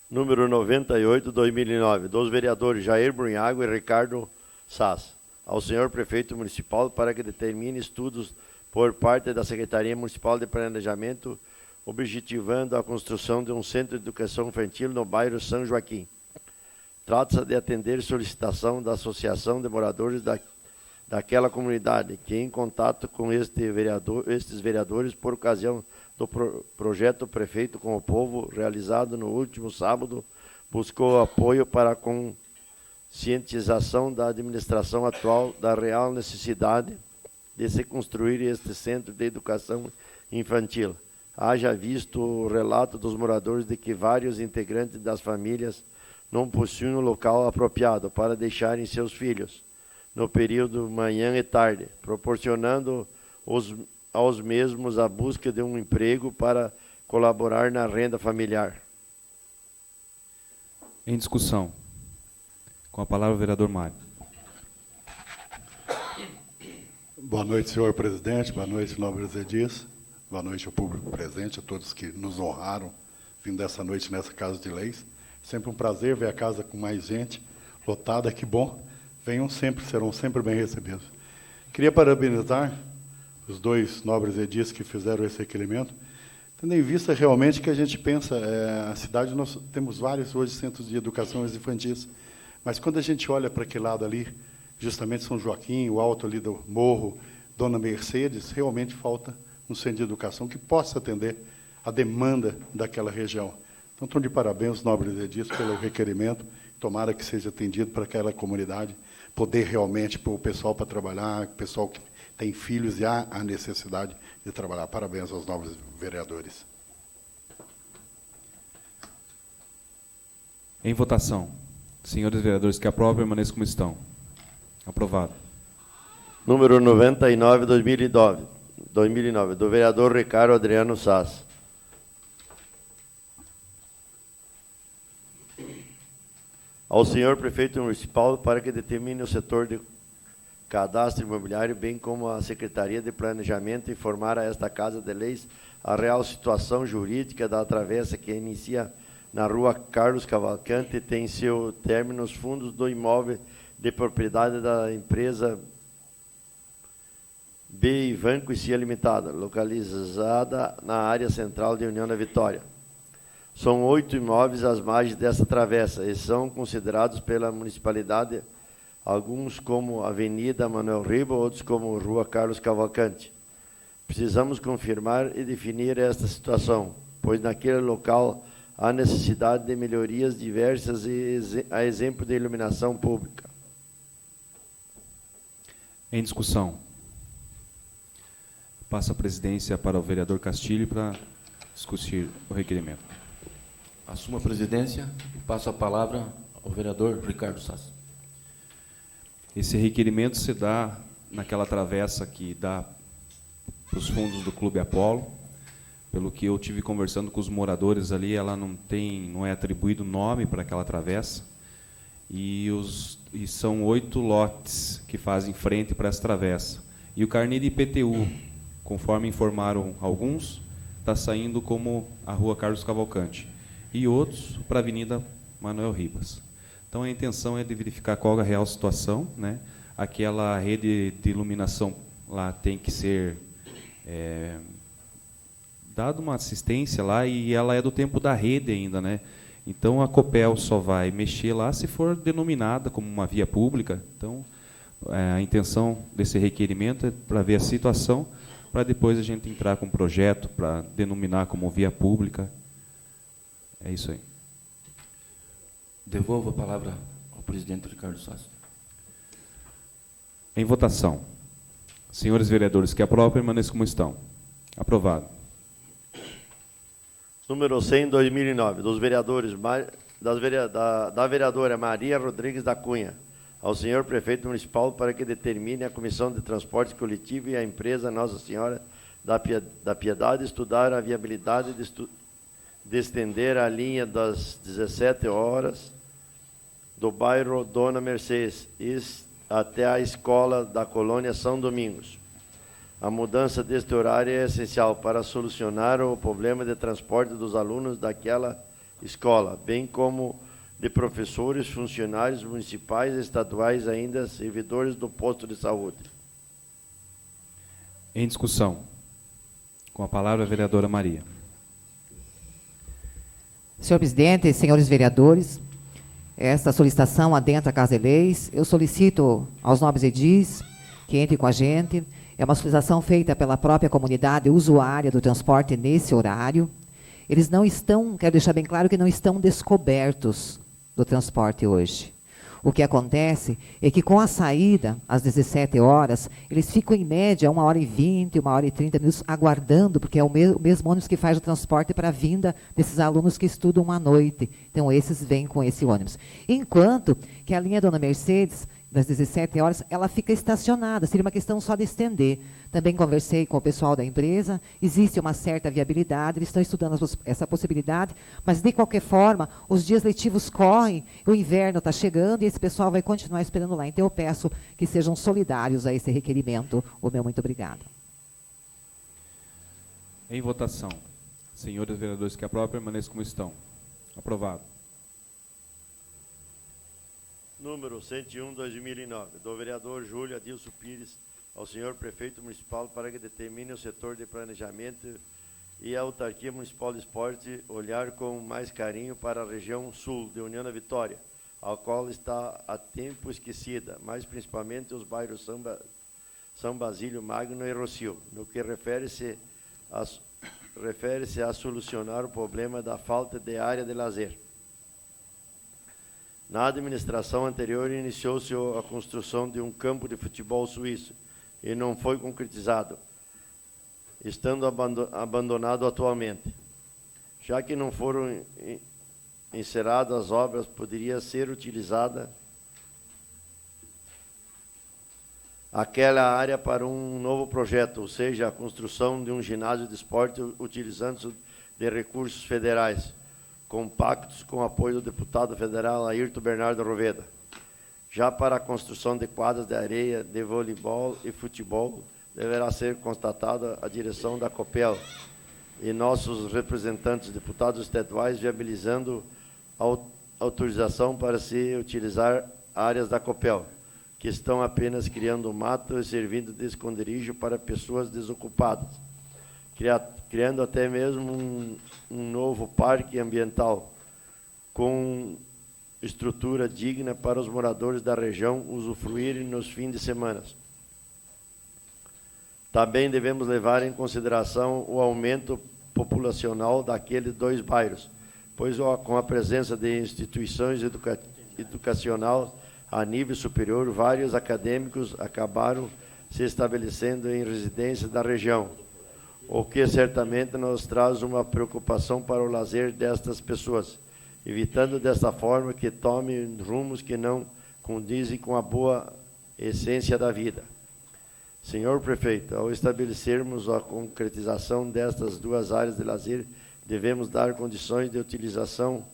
Número 98, 2009, dos vereadores Jair Brunhago e Ricardo Sass, ao senhor prefeito municipal para que determine estudos por parte da Secretaria Municipal de Planejamento, objetivando a construção de um centro de educação infantil no bairro São Joaquim. Trata-se de atender solicitação da Associação de Moradores daquela comunidade, que em contato com estes vereadores por ocasião do projeto Prefeito com o Povo, realizado no último sábado, buscou apoio para a conscientização da administração atual da real necessidade de se construir este centro de educação infantil. Haja visto o relato dos moradores de que vários integrantes das famílias não possuem um local apropriado para deixarem seus filhos no período manhã e tarde, proporcionando aos mesmos a busca de um emprego para colaborar na renda familiar. Em discussão. Com a palavra o vereador Mário. Boa noite, senhor presidente. Boa noite, nobres edis. Boa noite ao público presente, a todos que nos honraram vindo essa noite nessa Casa de Leis. Sempre um prazer ver a casa com mais gente, lotada, que bom. Venham sempre, serão sempre bem recebidos. Queria parabenizar os dois nobres edis que fizeram esse requerimento, tendo em vista realmente que a gente pensa, a cidade, nós temos vários hoje centros de educação infantis, mas quando a gente olha para aquele lado ali, justamente São Joaquim, o alto ali do Morro, Dona Mercedes, realmente falta um centro de educação que possa atender a demanda daquela região. Então, estou de parabéns, os nobres edis, pelo requerimento, tomara que seja atendido para aquela comunidade, poder realmente pôr o pessoal para trabalhar, o pessoal que tem filhos e há a necessidade de trabalhar. Parabéns aos nobres vereadores. Em votação. Senhores vereadores que aprovam, permaneçam como estão. Aprovado. Número 99, 2009, do vereador Ricardo Adriano Sass. Ao senhor prefeito municipal para que determine o setor de cadastro imobiliário, bem como a Secretaria de Planejamento, informar a esta Casa de Leis a real situação jurídica da travessa que inicia na rua Carlos Cavalcante e tem seu término nos fundos do imóvel de propriedade da empresa B. Ivanco e Cia Limitada, localizada na área central de União da Vitória. São 8 imóveis às margens dessa travessa e são considerados pela municipalidade alguns como Avenida Manuel Riba, outros como Rua Carlos Cavalcante. Precisamos confirmar e definir esta situação, pois naquele local há necessidade de melhorias diversas e a exemplo de iluminação pública. Em discussão. Passa a presidência para o vereador Castilho para discutir o requerimento. Assumo a presidência e passo a palavra ao vereador Ricardo Sass. Esse requerimento se dá naquela travessa que dá para os fundos do Clube Apolo. Pelo que eu tive conversando com os moradores ali, ela não é atribuído nome para aquela travessa. E são 8 lotes que fazem frente para essa travessa. E o carnê de IPTU, conforme informaram alguns, está saindo como a Rua Carlos Cavalcante. E outros para a Avenida Manuel Ribas. Então, a intenção é de verificar qual é a real situação, né? Aquela rede de iluminação lá tem que ser dada uma assistência lá, e ela é do tempo da rede ainda, né? Então, a Copel só vai mexer lá se for denominada como uma via pública. Então, a intenção desse requerimento é para ver a situação para depois a gente entrar com um projeto para denominar como via pública. É isso aí. Devolvo a palavra ao presidente Ricardo Sastre. Em votação. Senhores vereadores que aprovam, permaneçam como estão. Aprovado. Número 100, 2009, dos vereadores, da vereadora Maria Rodrigues da Cunha, ao senhor prefeito municipal para que determine a Comissão de Transporte Coletivo e a empresa Nossa Senhora da Piedade estudar a viabilidade de estender a linha das 17 horas do bairro Dona Mercedes até a escola da colônia São Domingos. A mudança deste horário é essencial para solucionar o problema de transporte dos alunos daquela escola, bem como de professores, funcionários municipais e estaduais, ainda servidores do posto de saúde. Em discussão. Com a palavra a vereadora Maria. Senhor presidente, senhores vereadores, esta solicitação adentra a Casa de Leis. Eu solicito aos nobres edis que entrem com a gente. É uma solicitação feita pela própria comunidade usuária do transporte nesse horário. Eles não estão, quero deixar bem claro que não estão descobertos do transporte hoje. O que acontece é que com a saída, às 17 horas, eles ficam em média 1h20, 1h30 minutos aguardando, porque é o mesmo ônibus que faz o transporte para a vinda desses alunos que estudam à noite. Então, esses vêm com esse ônibus. Enquanto que a linha Dona Mercedes, das 17 horas, ela fica estacionada, seria uma questão só de estender. Também conversei com o pessoal da empresa, existe uma certa viabilidade, eles estão estudando essa possibilidade, mas de qualquer forma, os dias letivos correm, o inverno está chegando e esse pessoal vai continuar esperando lá. Então eu peço que sejam solidários a esse requerimento. O meu muito obrigado. Em votação. Senhores vereadores que aprovam, permaneçam como estão. Aprovado. Número 101, 2009, do vereador Júlio Adilson Pires, ao senhor prefeito municipal para que determine o setor de planejamento e a autarquia municipal de esporte olhar com mais carinho para a região sul de União da Vitória, a qual está há tempo esquecida, mas principalmente os bairros São Basílio, Magno e Rocio, no que refere-se a solucionar o problema da falta de área de lazer. Na administração anterior, iniciou-se a construção de um campo de futebol suíço e não foi concretizado, estando abandonado atualmente. Já que não foram encerradas as obras, poderia ser utilizada aquela área para um novo projeto, ou seja, a construção de um ginásio de esporte utilizando de recursos federais, compactos com apoio do deputado federal Ayrton Bernardo Roveda. Já para a construção de quadras de areia, de voleibol e futebol, deverá ser constatada a direção da COPEL e nossos representantes, deputados estaduais, viabilizando a autorização para se utilizar áreas da COPEL, que estão apenas criando mato e servindo de esconderijo para pessoas desocupadas, criando até mesmo um novo parque ambiental com estrutura digna para os moradores da região usufruírem nos fins de semana. Também devemos levar em consideração o aumento populacional daqueles dois bairros, pois com a presença de instituições educacionais a nível superior, vários acadêmicos acabaram se estabelecendo em residências da região, o que certamente nos traz uma preocupação para o lazer destas pessoas, evitando desta forma que tomem rumos que não condizem com a boa essência da vida. Senhor prefeito, ao estabelecermos a concretização destas duas áreas de lazer, devemos dar condições de utilização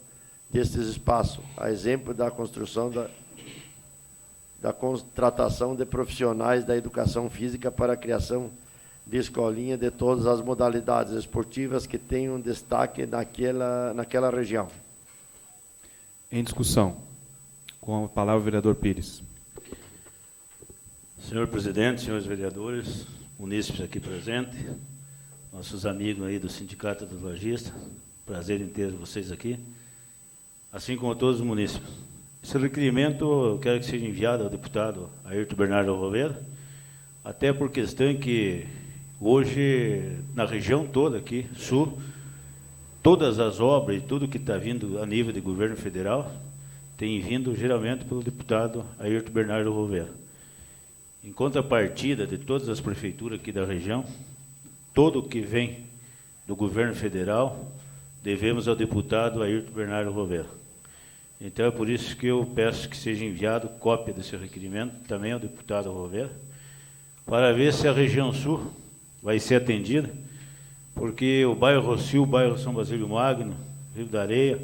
destes espaços, a exemplo da construção da contratação de profissionais da educação física para a criação de escolinha de todas as modalidades esportivas que tenham destaque naquela região. Em discussão. Com a palavra o vereador Pires. Senhor presidente, senhores vereadores, munícipes aqui presentes, nossos amigos aí do Sindicato dos Lojistas, prazer em ter vocês aqui, assim como todos os munícipes. Esse requerimento eu quero que seja enviado ao deputado Ayrton Bernardo Roveda, até por questão que Hoje, na região toda aqui, sul, todas as obras e tudo que está vindo a nível de governo federal tem vindo geralmente pelo deputado Ayrton Bernardo Rovera. Em contrapartida de todas as prefeituras aqui da região, todo o que vem do governo federal, devemos ao deputado Ayrton Bernardo Rovera. Então, é por isso que eu peço que seja enviado cópia desse requerimento também ao deputado Rovera, para ver se a região sul vai ser atendida, porque o bairro Rocio, o bairro São Basílio Magno, Rio da Areia,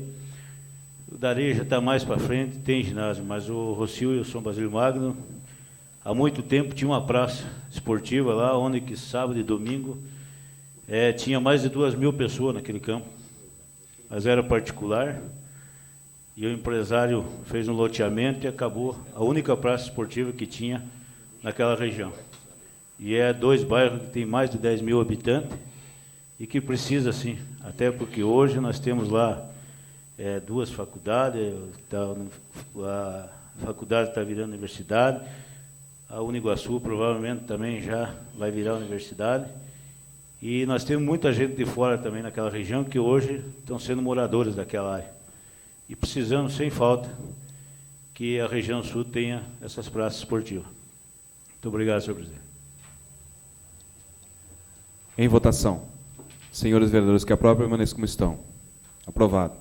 o da Areia já está mais para frente, tem ginásio, mas o Rocio e o São Basílio Magno, há muito tempo tinha uma praça esportiva lá, onde que sábado e domingo tinha mais de 2.000 pessoas naquele campo, mas era particular, e o empresário fez um loteamento e acabou a única praça esportiva que tinha naquela região. E é 2 bairros que tem mais de 10.000 habitantes e que precisa, sim, até porque hoje nós temos lá 2 faculdades, a faculdade está virando universidade, a Uniguaçu provavelmente também já vai virar universidade, e nós temos muita gente de fora também naquela região que hoje estão sendo moradores daquela área. E precisamos, sem falta, que a região sul tenha essas praças esportivas. Muito obrigado, senhor presidente. Em votação. Senhores vereadores que aprovam, permaneçam como estão. Aprovado.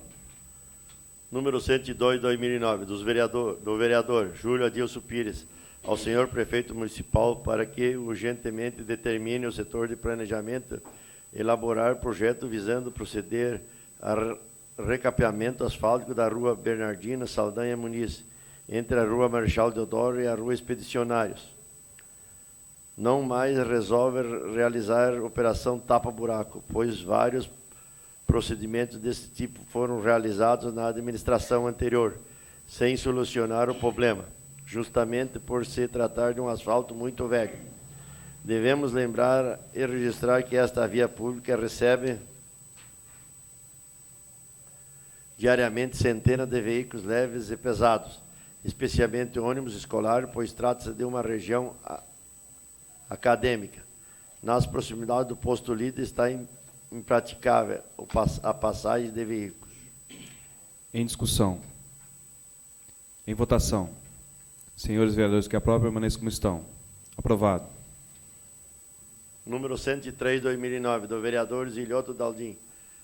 Número 102, 2009, do vereador Júlio Adilson Pires, ao senhor prefeito municipal para que urgentemente determine o setor de planejamento elaborar projeto visando proceder a recapeamento asfáltico da rua Bernardino Saldanha Muniz, entre a rua Marechal Deodoro e a rua Expedicionários. Não mais resolve realizar operação tapa-buraco, pois vários procedimentos desse tipo foram realizados na administração anterior, sem solucionar o problema, justamente por se tratar de um asfalto muito velho. Devemos lembrar e registrar que esta via pública recebe diariamente centenas de veículos leves e pesados, especialmente ônibus escolar, pois trata-se de uma região acadêmica. Nas proximidades do posto líder está impraticável a passagem de veículos. Em discussão. Em votação. Senhores vereadores que aprovam, permaneçam como estão. Aprovado. Número 103, 2009, do vereador Zilhoto Daldim,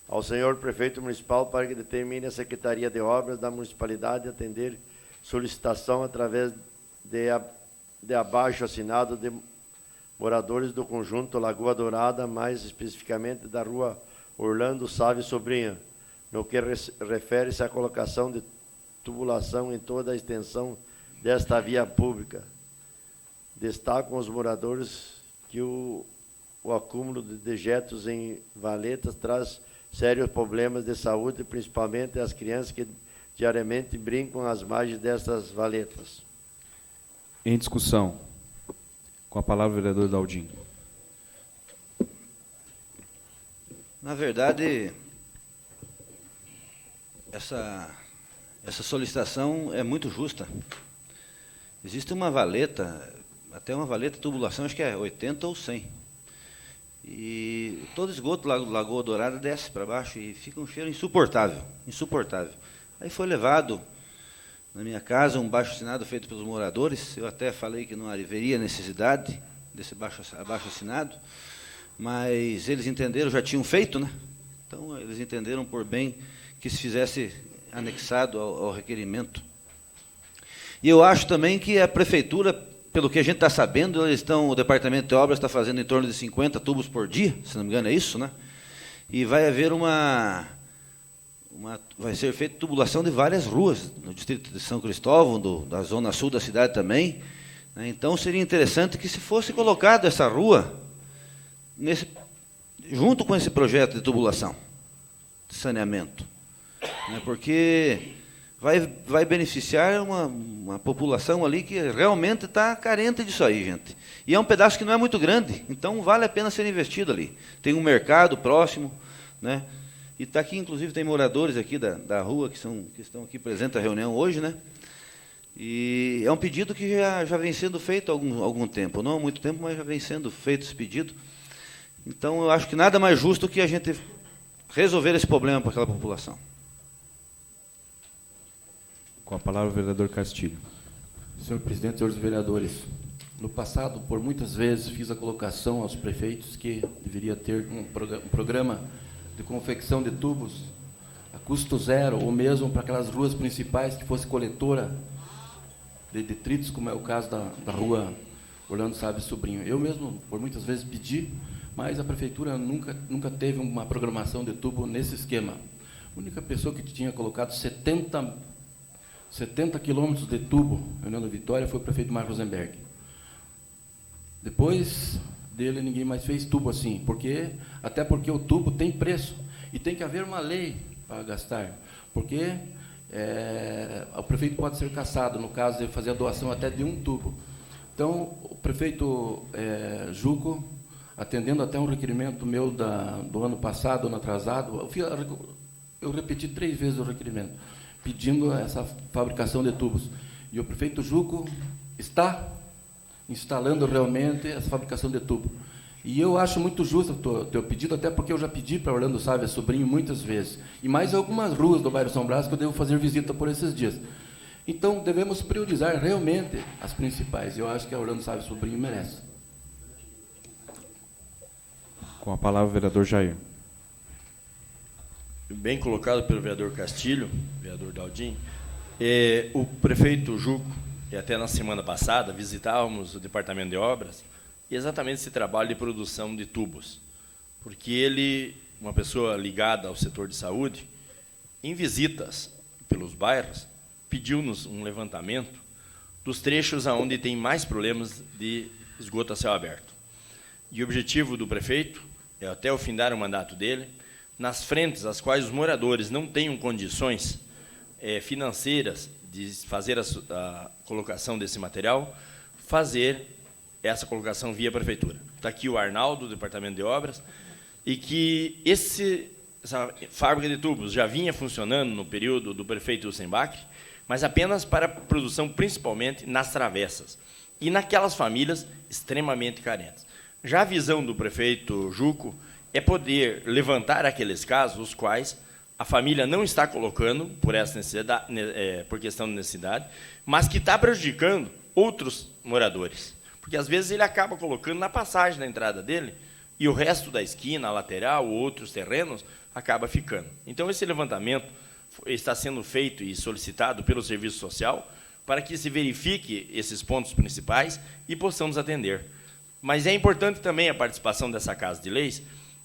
ao senhor prefeito municipal para que determine a Secretaria de Obras da Municipalidade atender solicitação através de abaixo assinado de moradores do conjunto Lagoa Dourada, mais especificamente da rua Orlando Sávio Sobrinho, no que refere-se à colocação de tubulação em toda a extensão desta via pública. Destacam os moradores que o acúmulo de dejetos em valetas traz sérios problemas de saúde, principalmente as crianças que diariamente brincam às margens destas valetas. Em discussão. Com a palavra o vereador Daldim. Na verdade, essa solicitação é muito justa. Existe uma valeta, até uma valeta de tubulação, acho que é 80 ou 100. E todo esgoto do Lagoa Dourada desce para baixo e fica um cheiro insuportável, insuportável. Aí foi levado na minha casa um baixo-assinado feito pelos moradores. Eu até falei que não haveria necessidade desse abaixo-assinado, mas eles entenderam, já tinham feito, né? Então, eles entenderam por bem que se fizesse anexado ao requerimento. E eu acho também que a prefeitura, pelo que a gente está sabendo, o departamento de obras está fazendo em torno de 50 tubos por dia, se não me engano é isso, né? E vai haver vai ser feita tubulação de várias ruas, no distrito de São Cristóvão, da zona sul da cidade também, né? Então seria interessante que se fosse colocado essa rua junto com esse projeto de tubulação, de saneamento, né? Porque vai beneficiar uma população ali que realmente está carente disso aí, gente. E é um pedaço que não é muito grande, então vale a pena ser investido ali. Tem um mercado próximo, né? E está aqui, inclusive, tem moradores aqui da rua que estão aqui presentes à reunião hoje, né? E é um pedido que já vem sendo feito há algum tempo, não há muito tempo, mas já vem sendo feito esse pedido. Então, eu acho que nada mais justo que a gente resolver esse problema para aquela população. Com a palavra o vereador Castilho. Senhor presidente, senhores vereadores, no passado, por muitas vezes, fiz a colocação aos prefeitos que deveria ter um programa de confecção de tubos a custo zero, ou mesmo para aquelas ruas principais que fosse coletora de detritos, como é o caso da rua Orlando Salles Sobrinho. Eu mesmo, por muitas vezes, pedi, mas a prefeitura nunca teve uma programação de tubo nesse esquema. A única pessoa que tinha colocado 70 quilômetros de tubo em União da Vitória foi o prefeito Marcos Rosenberg. Depois dele, ninguém mais fez tubo assim, até porque o tubo tem preço, e tem que haver uma lei para gastar, porque o prefeito pode ser cassado, no caso de fazer a doação até de um tubo. Então, o prefeito Juco, atendendo até um requerimento meu do ano passado, ano atrasado, eu repeti 3 vezes o requerimento, pedindo essa fabricação de tubos. E o prefeito Juco está instalando realmente essa fabricação de tubo. E eu acho muito justo o teu pedido, até porque eu já pedi para Orlando Salles Sobrinho muitas vezes. E mais algumas ruas do bairro São Brás que eu devo fazer visita por esses dias. Então, devemos priorizar realmente as principais. Eu acho que a Orlando Salles Sobrinho merece. Com a palavra o vereador Jair. Bem colocado pelo vereador Castilho, vereador Daldim. O prefeito Juco, e até na semana passada, visitávamos o Departamento de Obras, e exatamente esse trabalho de produção de tubos. Porque ele, uma pessoa ligada ao setor de saúde, em visitas pelos bairros, pediu-nos um levantamento dos trechos onde tem mais problemas de esgoto a céu aberto. E o objetivo do prefeito é, até o findar o mandato dele, nas frentes às quais os moradores não tenham condições financeiras de fazer a colocação desse material, fazer essa colocação via prefeitura. Está aqui o Arnaldo, do Departamento de Obras, e que essa fábrica de tubos já vinha funcionando no período do prefeito Hussenbach, mas apenas para produção, principalmente, nas travessas, e naquelas famílias extremamente carentes. Já a visão do prefeito Juco é poder levantar aqueles casos, os quais a família não está colocando por essa necessidade, por questão de necessidade, mas que está prejudicando outros moradores. Porque, às vezes, ele acaba colocando na passagem da entrada dele e o resto da esquina, a lateral, ou outros terrenos, acaba ficando. Então, esse levantamento está sendo feito e solicitado pelo Serviço Social para que se verifique esses pontos principais e possamos atender. Mas é importante também a participação dessa Casa de Leis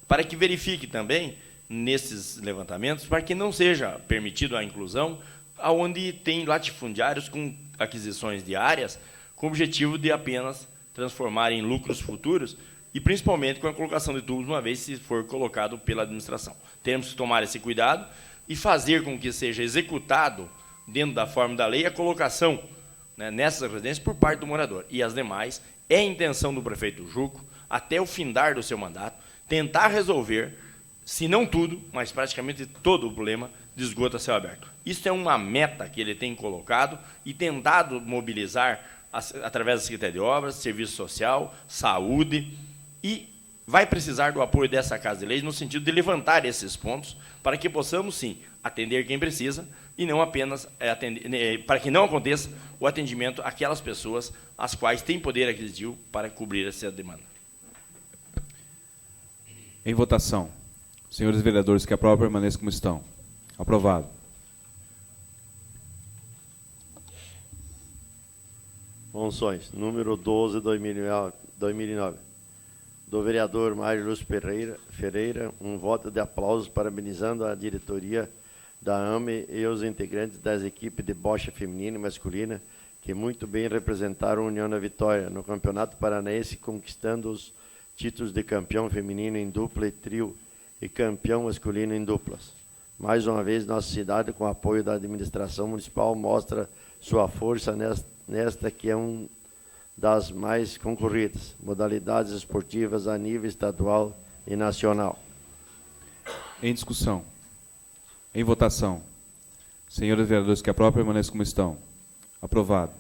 para que verifique também nesses levantamentos, para que não seja permitido a inclusão onde tem latifundiários com aquisições de áreas com o objetivo de apenas transformar em lucros futuros e, principalmente, com a colocação de tubos, uma vez se for colocado pela administração. Temos que tomar esse cuidado e fazer com que seja executado, dentro da forma da lei, a colocação, né, nessas residências por parte do morador. E as demais, é a intenção do prefeito Juco, até o findar do seu mandato, tentar resolver, se não tudo, mas praticamente todo o problema de esgoto a céu aberto. Isso é uma meta que ele tem colocado e tentado mobilizar através da Secretaria de Obras, Serviço Social, Saúde, e vai precisar do apoio dessa Casa de Leis no sentido de levantar esses pontos para que possamos, sim, atender quem precisa e não apenas para que não aconteça o atendimento àquelas pessoas as quais têm poder aquisitivo para cobrir essa demanda. Em votação. Senhores vereadores que aprovam, permaneçam como estão. Aprovado. Moções. Número 12, 2009. Do vereador Mário Lúcio Ferreira, um voto de aplausos parabenizando a diretoria da AME e os integrantes das equipes de bocha feminina e masculina que muito bem representaram a União da Vitória no Campeonato Paranaense, conquistando os títulos de campeão feminino em dupla e trio e campeão masculino em duplas. Mais uma vez, nossa cidade, com o apoio da administração municipal, mostra sua força nesta que é das mais concorridas, modalidades esportivas a nível estadual e nacional. Em discussão. Em votação. Senhores vereadores que aprovam, permaneçam como estão. Aprovado.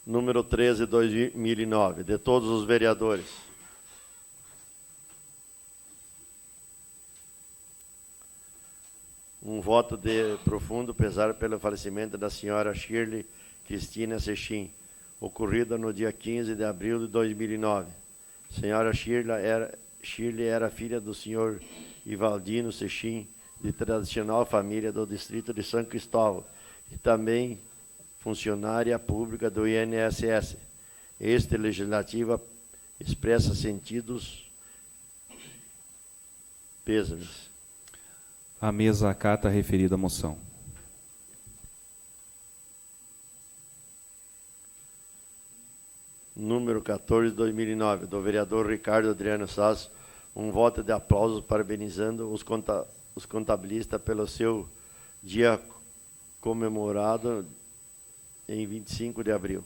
número 13/2009, de todos os vereadores. Um voto de profundo pesar pelo falecimento da senhora Shirley Cristina Sechin, ocorrido no dia 15 de abril de 2009. Senhora Shirley era filha do senhor Ivaldino Sechin, de tradicional família do distrito de São Cristóvão, e também funcionária pública do INSS. Este legislativo expressa sentidos pêsames. A mesa acata a referida moção. Número 14/2009, do vereador Ricardo Adriano Sasso, um voto de aplausos parabenizando os contabilistas pelo seu dia comemorado em 25 de abril.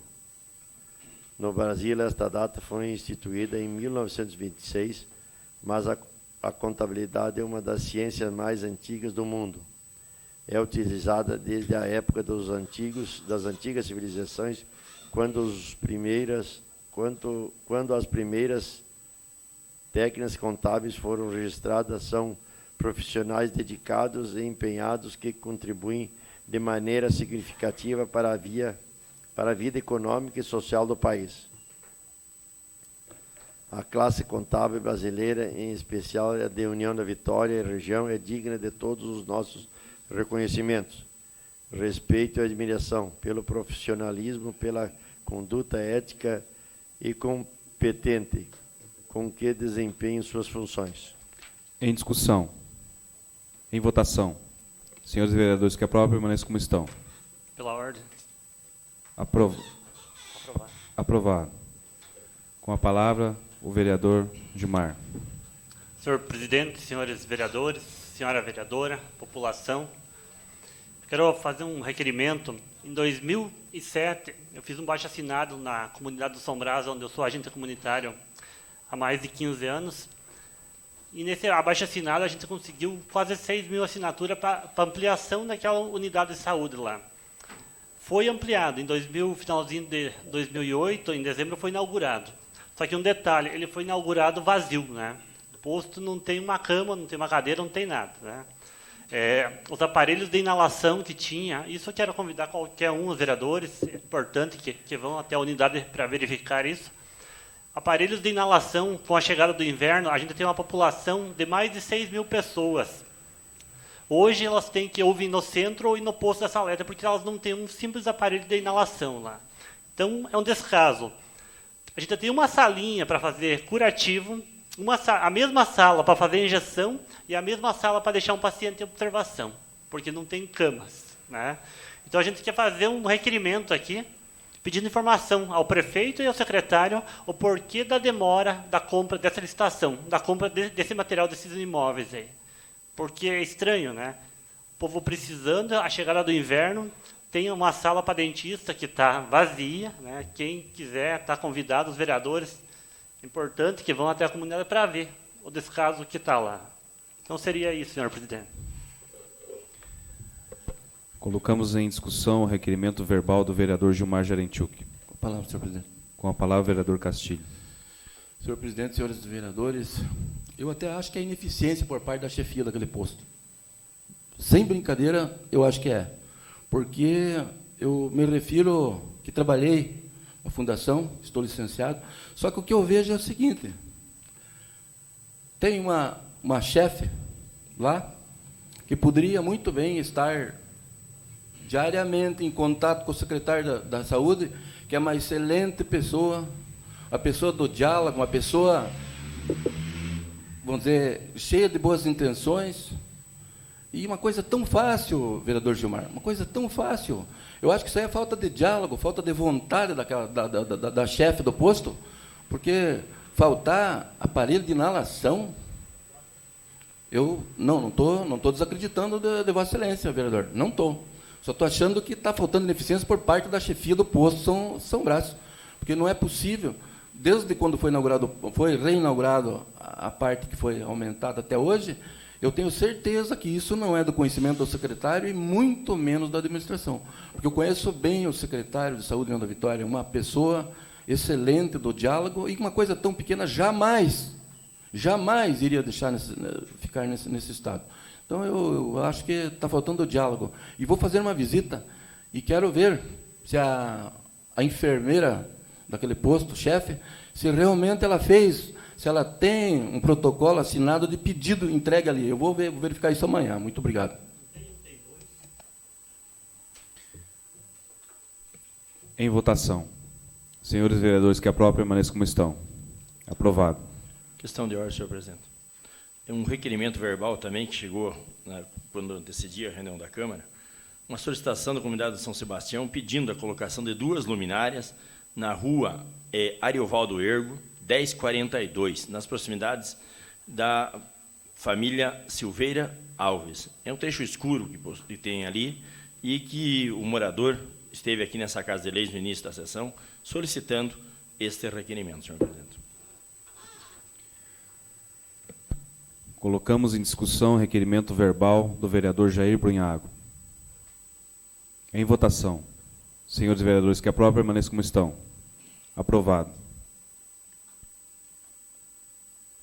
No Brasil, esta data foi instituída em 1926, mas a contabilidade é uma das ciências mais antigas do mundo. É utilizada desde a época das antigas civilizações, quando as primeiras técnicas contábeis foram registradas. São profissionais dedicados e empenhados que contribuem de maneira significativa para a vida econômica e social do país. A classe contábil brasileira, em especial a de União da Vitória e região, é digna de todos os nossos reconhecimentos. Respeito e admiração pelo profissionalismo, pela conduta ética e competente com que desempenham suas funções. Em discussão. Em votação. Senhores vereadores que aprovam, permaneçam como estão. Pela ordem. Aprovado. Aprovado. Com a palavra, o vereador Gilmar. Senhor presidente, senhores vereadores, senhora vereadora, população, quero fazer um requerimento. Em 2007, eu fiz um baixo-assinado na comunidade do São Brás, onde eu sou agente comunitário há mais de 15 anos. E nesse abaixo-assinado a gente conseguiu quase 6.000 assinaturas para ampliação daquela unidade de saúde lá. Foi ampliado em finalzinho de 2008, em dezembro foi inaugurado. Só que um detalhe, ele foi inaugurado vazio, né? O posto não tem uma cama, não tem uma cadeira, não tem nada, né? Os aparelhos de inalação que tinha, isso eu quero convidar qualquer um, os vereadores, é importante que vão até a unidade para verificar isso. Aparelhos de inalação, com a chegada do inverno, a gente tem uma população de mais de 6.000 pessoas. Hoje elas têm que ou vir no centro ou ir no posto da Saleta, porque elas não têm um simples aparelho de inalação lá. Então, é um descaso. A gente tem uma salinha para fazer curativo, a mesma sala para fazer injeção e a mesma sala para deixar um paciente em observação, porque não tem camas, né? Então, a gente quer fazer um requerimento aqui, pedindo informação ao prefeito e ao secretário o porquê da demora da compra dessa licitação, da compra desse material, desses imóveis aí. Porque é estranho, né? O povo precisando, a chegada do inverno, tem uma sala para dentista que está vazia, né? Quem quiser está convidado, os vereadores, é importante que vão até a comunidade para ver o descaso que está lá. Então seria isso, senhor presidente. Colocamos em discussão o requerimento verbal do vereador Gilmar Jarentiuk. Com a palavra, senhor presidente. Com a palavra, o vereador Castilho. Senhor presidente, senhores vereadores, eu até acho que é ineficiência por parte da chefia daquele posto. Sem brincadeira, eu acho que é. Porque eu me refiro que trabalhei na fundação, estou licenciado, só que o que eu vejo é o seguinte, tem uma chefe lá que poderia muito bem estar diariamente em contato com o secretário da Saúde, que é uma excelente pessoa, uma pessoa do diálogo, uma pessoa, vamos dizer, cheia de boas intenções. E uma coisa tão fácil, vereador Gilmar, uma coisa tão fácil. Eu acho que isso aí é falta de diálogo, falta de vontade da chefe do posto, porque faltar aparelho de inalação, eu não estou desacreditando de Vossa Excelência, vereador, não estou. Só estou achando que está faltando ineficiência por parte da chefia do posto São Brás, porque não é possível, desde quando foi reinaugurado a parte que foi aumentada até hoje, Eu tenho certeza que isso não é do conhecimento do secretário e muito menos da administração. Porque eu conheço bem o secretário de Saúde, União da Vitória, uma pessoa excelente do diálogo, e uma coisa tão pequena jamais iria deixar ficar nesse estado. Então, eu acho que está faltando o diálogo. E vou fazer uma visita e quero ver se a enfermeira daquele posto, chefe, se realmente ela fez, se ela tem um protocolo assinado de pedido entregue ali. Eu vou verificar isso amanhã. Muito obrigado. Em votação. Senhores vereadores que aprovam, permaneçam como estão. Aprovado. Questão de ordem, senhor presidente. Tem um requerimento verbal também que chegou quando antecedia a reunião da Câmara, uma solicitação da comunidade de São Sebastião pedindo a colocação de 2 luminárias na rua Ariovaldo Ergo, 1042, nas proximidades da família Silveira Alves. É um trecho escuro que tem ali e que o morador esteve aqui nessa Casa de Leis no início da sessão solicitando este requerimento, senhor presidente. Colocamos em discussão o requerimento verbal do vereador Jair Brunhago. Em votação. Senhores vereadores que aprovam, permaneçam como estão. Aprovado.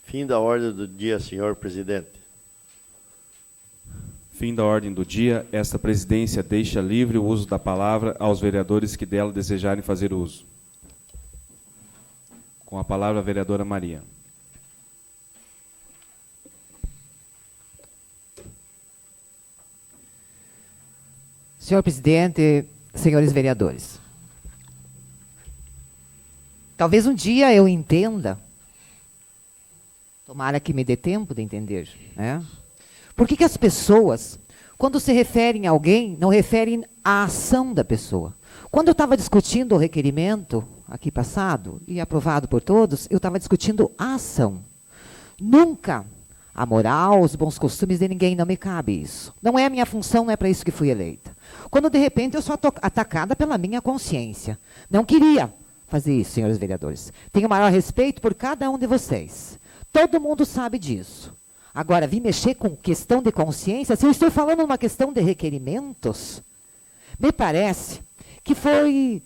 Fim da ordem do dia, senhor presidente. Fim da ordem do dia. Esta presidência deixa livre o uso da palavra aos vereadores que dela desejarem fazer uso. Com a palavra, a vereadora Maria. Senhor presidente, senhores vereadores, talvez um dia eu entenda, tomara que me dê tempo de entender, né? Por que as pessoas, quando se referem a alguém, não referem à ação da pessoa? Quando eu estava discutindo o requerimento, aqui passado, e aprovado por todos, eu estava discutindo a ação. Nunca a moral, os bons costumes de ninguém, não me cabe isso. Não é a minha função, não é para isso que fui eleita. Quando, de repente, eu sou atacada pela minha consciência. Não queria fazer isso, senhores vereadores. Tenho o maior respeito por cada um de vocês. Todo mundo sabe disso. Agora, vir mexer com questão de consciência, se eu estou falando uma questão de requerimentos, me parece que foi,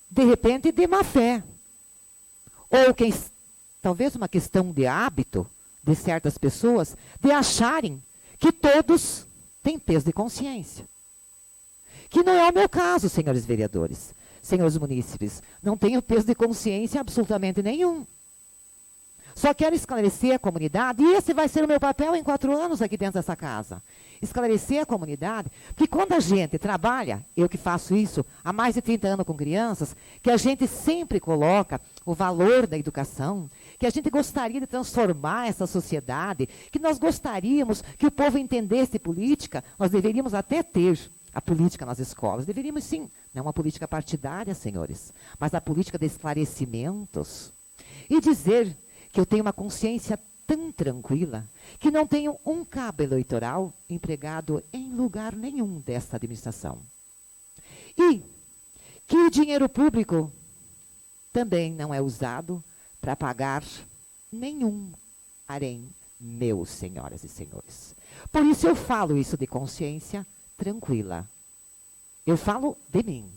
de repente, de má fé. Ou talvez uma questão de hábito de certas pessoas de acharem que todos têm peso de consciência. Que não é o meu caso, senhores vereadores, senhores munícipes. Não tenho peso de consciência absolutamente nenhum. Só quero esclarecer a comunidade, e esse vai ser o meu papel em 4 anos aqui dentro dessa casa. Esclarecer a comunidade, porque quando a gente trabalha, eu que faço isso há mais de 30 anos com crianças, que a gente sempre coloca o valor da educação, que a gente gostaria de transformar essa sociedade, que nós gostaríamos que o povo entendesse política, nós deveríamos até ter a política nas escolas. Deveríamos sim, não uma política partidária, senhores, mas a política de esclarecimentos. E dizer que eu tenho uma consciência tão tranquila que não tenho um cabo eleitoral empregado em lugar nenhum desta administração. E que o dinheiro público também não é usado para pagar nenhum harém meu, senhoras e senhores. Por isso eu falo isso de consciência tranquila. Eu falo de mim.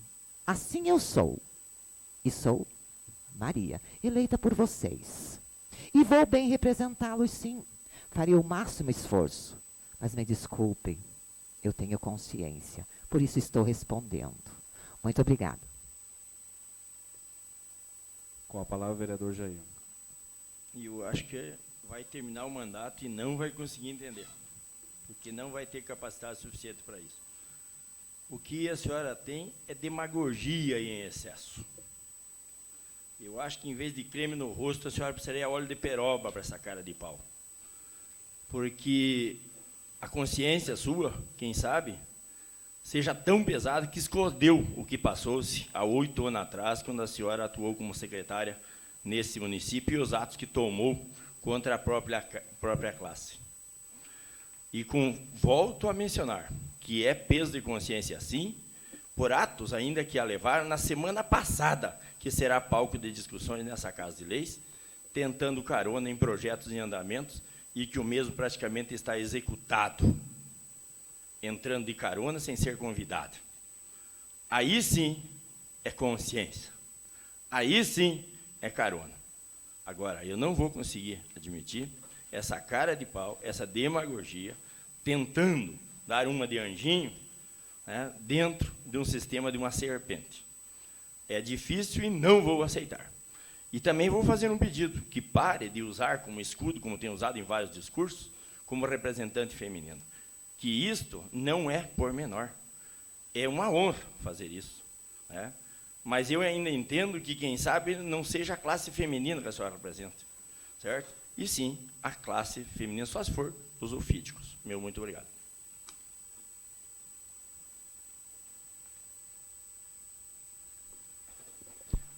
Assim eu sou. E sou Maria, eleita por vocês. E vou bem representá-los, sim. Farei o máximo esforço. Mas me desculpem, eu tenho consciência. Por isso estou respondendo. Muito obrigada. Com a palavra, o vereador Jair. E eu acho que vai terminar o mandato e não vai conseguir entender, porque não vai ter capacidade suficiente para isso. O que a senhora tem é demagogia em excesso. Eu acho que, em vez de creme no rosto, a senhora precisaria óleo de peroba para essa cara de pau. Porque a consciência sua, quem sabe, seja tão pesada que escondeu o que passou-se há 8 anos atrás, quando a senhora atuou como secretária nesse município, e os atos que tomou contra a própria classe. E volto a mencionar que é peso de consciência, sim, por atos ainda que a levaram na semana passada, que será palco de discussões nessa Casa de Leis, tentando carona em projetos em andamentos e que o mesmo praticamente está executado, entrando de carona sem ser convidado. Aí sim é consciência. Aí sim é carona. Agora, eu não vou conseguir admitir essa cara de pau, essa demagogia, tentando dar uma de anjinho, né, dentro de um sistema de uma serpente. É difícil e não vou aceitar. E também vou fazer um pedido, que pare de usar como escudo, como tem usado em vários discursos, como representante feminino. Que isto não é pormenor. É uma honra fazer isso, né? Mas eu ainda entendo que, quem sabe, não seja a classe feminina que a senhora representa, certo? E sim, a classe feminina, só se for os ofídicos. Meu muito obrigado.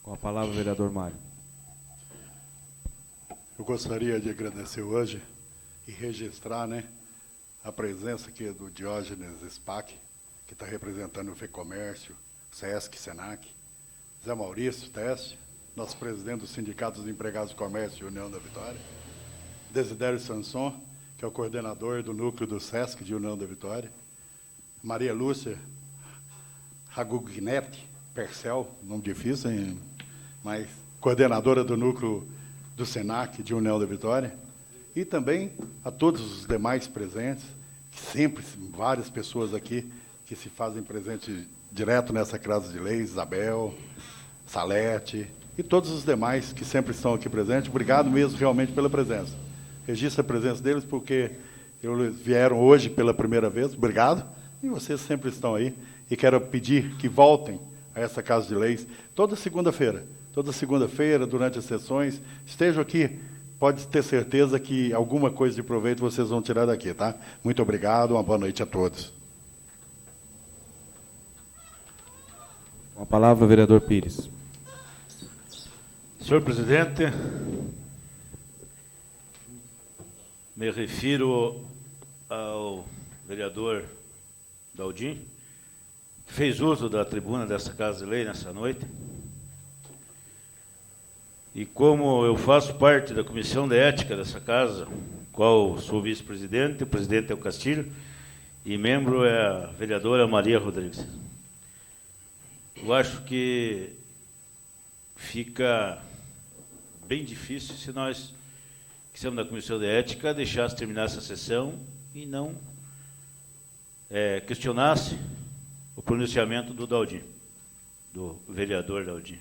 Com a palavra, o vereador Mário. Eu gostaria de agradecer hoje e registrar, né, a presença aqui do Diógenes Spack, que está representando o FEComércio, SESC, SENAC, Zé Maurício Teste, nosso presidente do Sindicato dos Empregados do Comércio e União da Vitória, Desidério Sanson, que é o coordenador do núcleo do SESC de União da Vitória, Maria Lúcia Ragugnete Percel, nome difícil, hein? Mas coordenadora do núcleo do SENAC de União da Vitória, e também a todos os demais presentes, que sempre, várias pessoas aqui que se fazem presente direto nessa Casa de Leis, Isabel, Salete, e todos os demais que sempre estão aqui presentes. Obrigado mesmo, realmente, pela presença. Registro a presença deles, porque eles vieram hoje pela primeira vez. Obrigado. E vocês sempre estão aí. E quero pedir que voltem a essa Casa de Leis toda segunda-feira. Toda segunda-feira, durante as sessões, estejam aqui. Pode ter certeza que alguma coisa de proveito vocês vão tirar daqui, tá? Muito obrigado, uma boa noite a todos. Com a palavra, o vereador Pires. Senhor presidente, me refiro ao vereador Daldim, que fez uso da tribuna dessa Casa de Lei nessa noite. E como eu faço parte da Comissão de Ética dessa Casa, qual sou vice-presidente, o presidente é o Castilho, e membro é a vereadora Maria Rodrigues. Eu acho que fica bem difícil se nós, que somos da Comissão de Ética, deixasse terminar essa sessão e não questionasse o pronunciamento do Daldim, do vereador Daldim.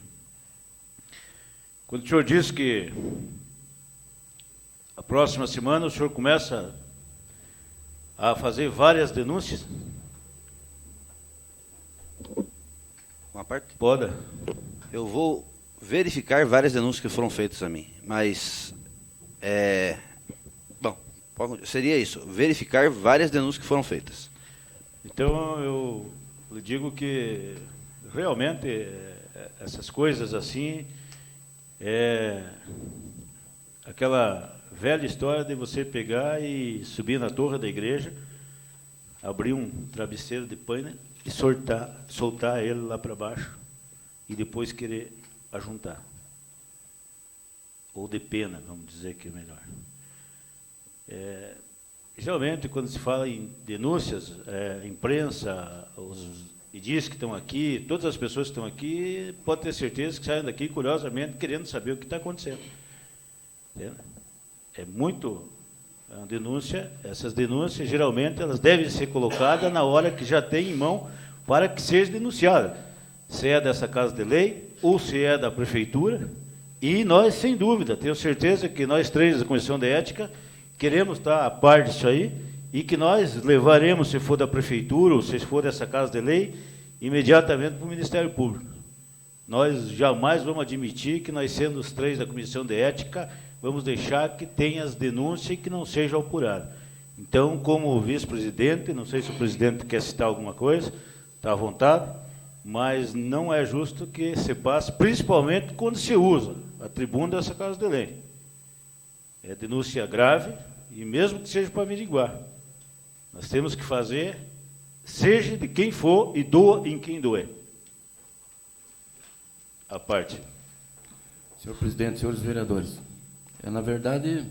Quando o senhor disse que a próxima semana o senhor começa a fazer várias denúncias. Uma parte? Pode. Eu vou verificar várias denúncias que foram feitas a mim, mas bom, seria isso, verificar várias denúncias que foram feitas. Então eu lhe digo que realmente essas coisas assim aquela velha história de você pegar e subir na torre da igreja, abrir um travesseiro de pano e soltar ele lá para baixo e depois querer ajuntar. Ou de pena, vamos dizer que é melhor. Geralmente, quando se fala em denúncias, a imprensa, os edis que estão aqui, todas as pessoas que estão aqui, pode ter certeza que saem daqui, curiosamente, querendo saber o que está acontecendo. Entende? É muito uma denúncia. Essas denúncias, geralmente, elas devem ser colocadas na hora que já tem em mão para que seja denunciada. Se é dessa Casa de Lei ou se é da Prefeitura. E nós, sem dúvida, tenho certeza que nós três da Comissão de Ética queremos estar a par disso aí e que nós levaremos, se for da Prefeitura ou se for dessa Casa de Lei, imediatamente para o Ministério Público. Nós jamais vamos admitir que nós, sendo os três da Comissão de Ética, vamos deixar que tenha as denúncias e que não seja apurado. Então, como vice-presidente, não sei se o presidente quer citar alguma coisa, está à vontade, mas não é justo que se passe, principalmente quando se usa a tribuna dessa Casa de Lei. É denúncia grave, e mesmo que seja para averiguar. Nós temos que fazer, seja de quem for e doa em quem doer. A parte. Senhor presidente, senhores vereadores, na verdade,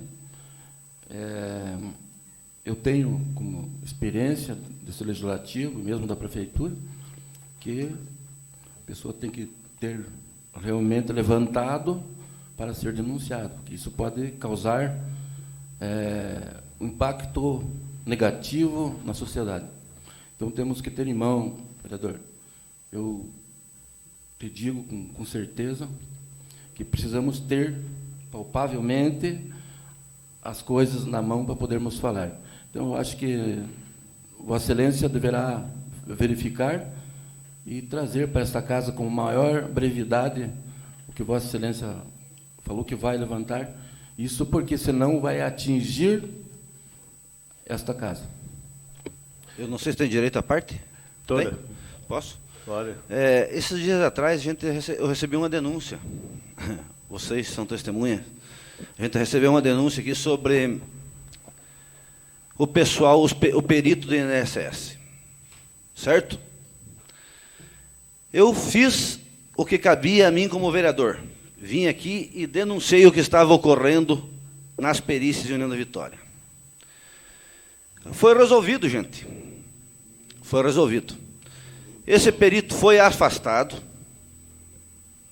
Eu tenho como experiência desse legislativo, mesmo da prefeitura, que a pessoa tem que ter realmente levantado para ser denunciado, porque isso pode causar um impacto negativo na sociedade. Então, temos que ter em mão, vereador, eu te digo com certeza que precisamos ter, palpavelmente, as coisas na mão para podermos falar. Então, eu acho que Vossa Excelência deverá verificar e trazer para esta casa com maior brevidade o que Vossa Excelência falou que vai levantar, isso porque senão vai atingir esta casa. Eu não sei se tem direito à parte? Toda. Tem? Posso? Pode. Esses dias atrás, eu recebi uma denúncia. Vocês são testemunhas. A gente recebeu uma denúncia aqui sobre o pessoal, o perito do INSS. Certo? Eu fiz o que cabia a mim como vereador. Vim aqui e denunciei o que estava ocorrendo nas perícias de União da Vitória. Foi resolvido, gente. Foi resolvido. Esse perito foi afastado,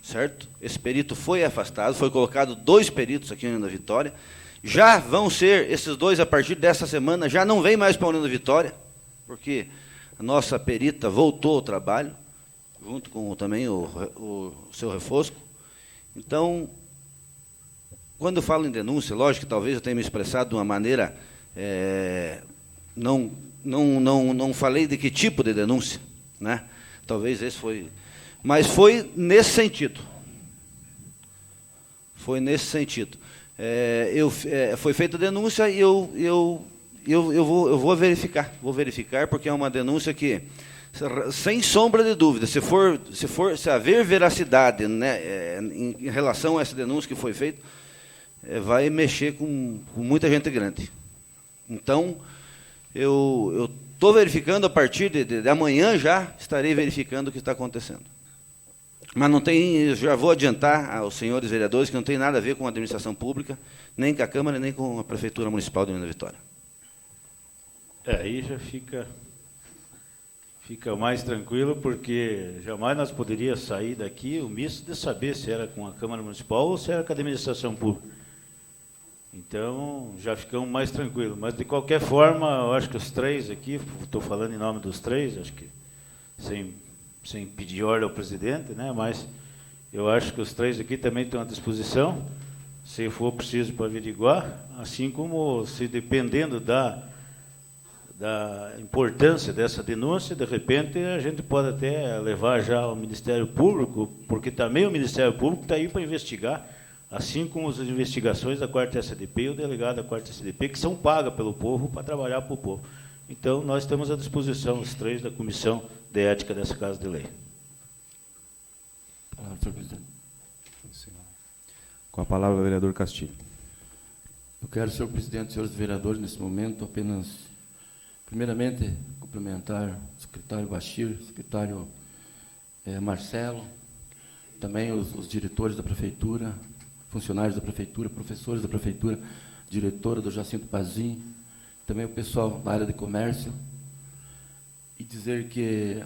certo? Esse perito foi afastado, foi colocado 2 peritos aqui na União da Vitória. Já vão ser, esses 2, a partir dessa semana, já não vem mais para a União da Vitória, porque a nossa perita voltou ao trabalho, junto com também o seu Refosco. Então, quando eu falo em denúncia, lógico que talvez eu tenha me expressado de uma maneira, não falei de que tipo de denúncia, né? Talvez esse foi, mas foi nesse sentido. Foi nesse sentido. Foi feita a denúncia e eu vou verificar, porque é uma denúncia que, sem sombra de dúvida, se haver veracidade, né, em relação a essa denúncia que foi feita, vai mexer com muita gente grande. Então, eu estou verificando, a partir de amanhã já estarei verificando o que está acontecendo. Mas não tem, já vou adiantar aos senhores vereadores que não tem nada a ver com a administração pública, nem com a Câmara, nem com a Prefeitura Municipal de União da Vitória. Aí já fica mais tranquilo, porque jamais nós poderíamos sair daqui o misto de saber se era com a Câmara Municipal ou se era com a administração pública. Então, já ficamos mais tranquilos. Mas, de qualquer forma, eu acho que os 3 aqui, estou falando em nome dos 3, acho que sem pedir ordem ao presidente, né? Mas eu acho que os 3 aqui também estão à disposição, se for preciso para averiguar, assim como, se dependendo da importância dessa denúncia, de repente a gente pode até levar já ao Ministério Público, porque também o Ministério Público está aí para investigar, assim como as investigações da 4ª SDP e o delegado da 4ª SDP, que são pagas pelo povo para trabalhar para o povo. Então, nós estamos à disposição, os 3 da Comissão de Ética dessa Casa de Lei. Palavra, senhor presidente. Com a palavra, o vereador Castilho. Eu quero, senhor presidente, senhores vereadores, nesse momento, apenas, primeiramente, cumprimentar o secretário Bachir, o secretário Marcelo, também os diretores da Prefeitura, funcionários da Prefeitura, professores da Prefeitura, diretora do Jacinto Pazin, também o pessoal da área de comércio, e dizer que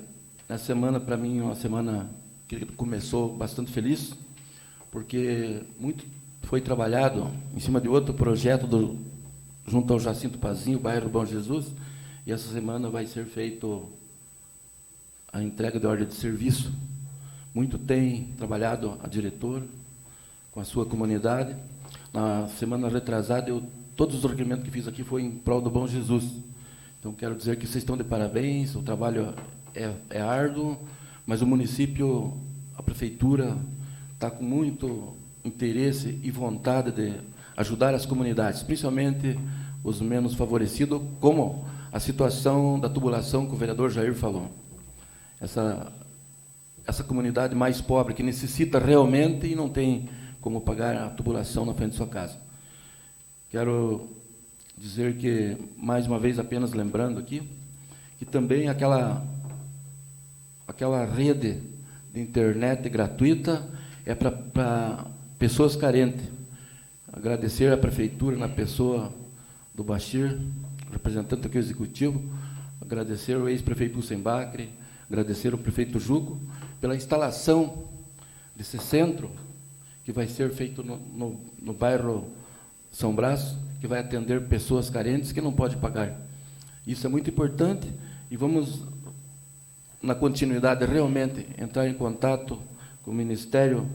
essa semana, para mim, é uma semana que começou bastante feliz, porque muito foi trabalhado em cima de outro projeto junto ao Jacinto Pazin, o bairro Bom Jesus, e essa semana vai ser feito a entrega de ordem de serviço. Muito tem trabalhado a diretora com a sua comunidade. Na semana retrasada, todos os requerimentos que fiz aqui foi em prol do Bom Jesus. Então, quero dizer que vocês estão de parabéns, o trabalho é árduo, mas o município, a prefeitura, está com muito interesse e vontade de ajudar as comunidades, principalmente os menos favorecidos, como a situação da tubulação que o vereador Jair falou. Essa comunidade mais pobre, que necessita realmente e não tem como pagar a tubulação na frente de sua casa. Quero dizer que, mais uma vez, apenas lembrando aqui, que também aquela rede de internet gratuita é para pessoas carentes. Agradecer à Prefeitura, na pessoa do Bachir, representante aqui do Executivo, agradecer ao ex-prefeito Hussenbacre, agradecer ao prefeito Juco pela instalação desse centro que vai ser feito no bairro São Brás, que vai atender pessoas carentes que não podem pagar. Isso é muito importante e vamos, na continuidade, realmente entrar em contato com o Ministério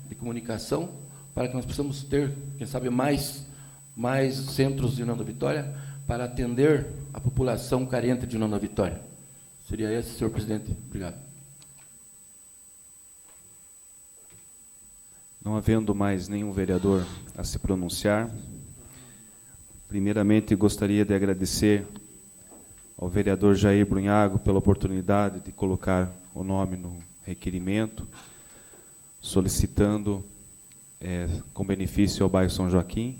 de Comunicação para que nós possamos ter, quem sabe, mais centros de União da Vitória para atender a população carente de União da Vitória. Seria esse, senhor presidente. Obrigado. Não havendo mais nenhum vereador a se pronunciar, primeiramente gostaria de agradecer ao vereador Jair Brunhago pela oportunidade de colocar o nome no requerimento, solicitando com benefício ao bairro São Joaquim,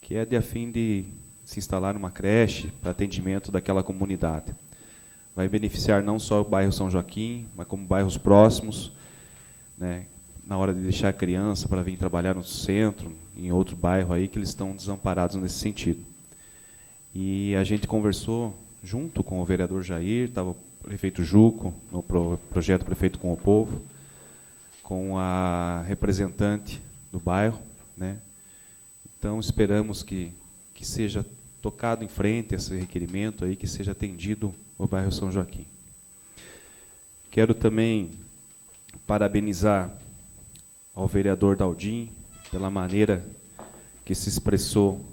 que é a fim de se instalar uma creche para atendimento daquela comunidade. Vai beneficiar não só o bairro São Joaquim, mas como bairros próximos, né, na hora de deixar a criança para vir trabalhar no centro, em outro bairro aí, que eles estão desamparados nesse sentido. E a gente conversou junto com o vereador Jair, estava o prefeito Juco, no projeto Prefeito com o Povo, com a representante do bairro, né? Então esperamos que seja tocado em frente esse requerimento aí, que seja atendido o bairro São Joaquim. Quero também parabenizar ao vereador Daldim pela maneira que se expressou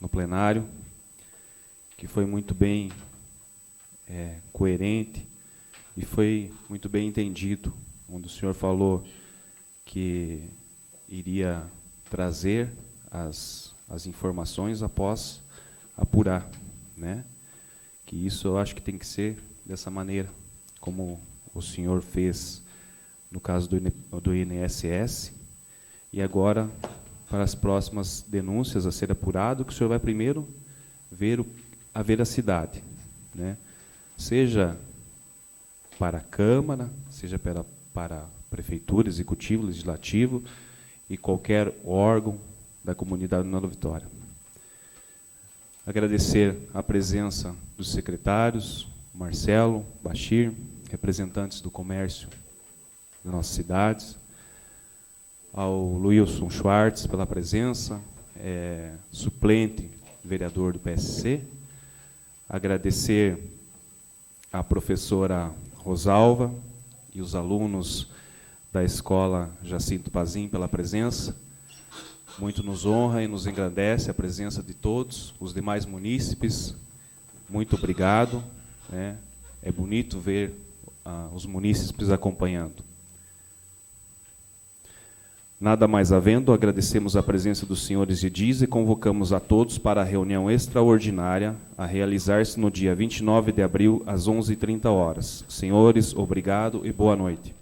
no plenário, que foi muito bem coerente e foi muito bem entendido, onde o senhor falou que iria trazer as informações após apurar, né? Que isso eu acho que tem que ser dessa maneira, como o senhor fez no caso do INSS, e agora, para as próximas denúncias a ser apurado, que o senhor vai primeiro ver a veracidade, né? Seja para a Câmara, seja para a Prefeitura, Executivo, Legislativo e qualquer órgão da comunidade de Nova Vitória. Agradecer a presença dos secretários, Marcelo, Bachir, representantes do comércio das nossas cidades, ao Luilson Schwartz pela presença, suplente vereador do PSC, agradecer à professora Rosalva e os alunos da Escola Jacinto Pazim pela presença. Muito nos honra e nos engrandece a presença de todos os demais munícipes. Muito obrigado, né? É bonito ver os munícipes acompanhando. Nada mais havendo, agradecemos a presença dos senhores edis e convocamos a todos para a reunião extraordinária a realizar-se no dia 29 de abril, às 11h30. Senhores, obrigado e boa noite.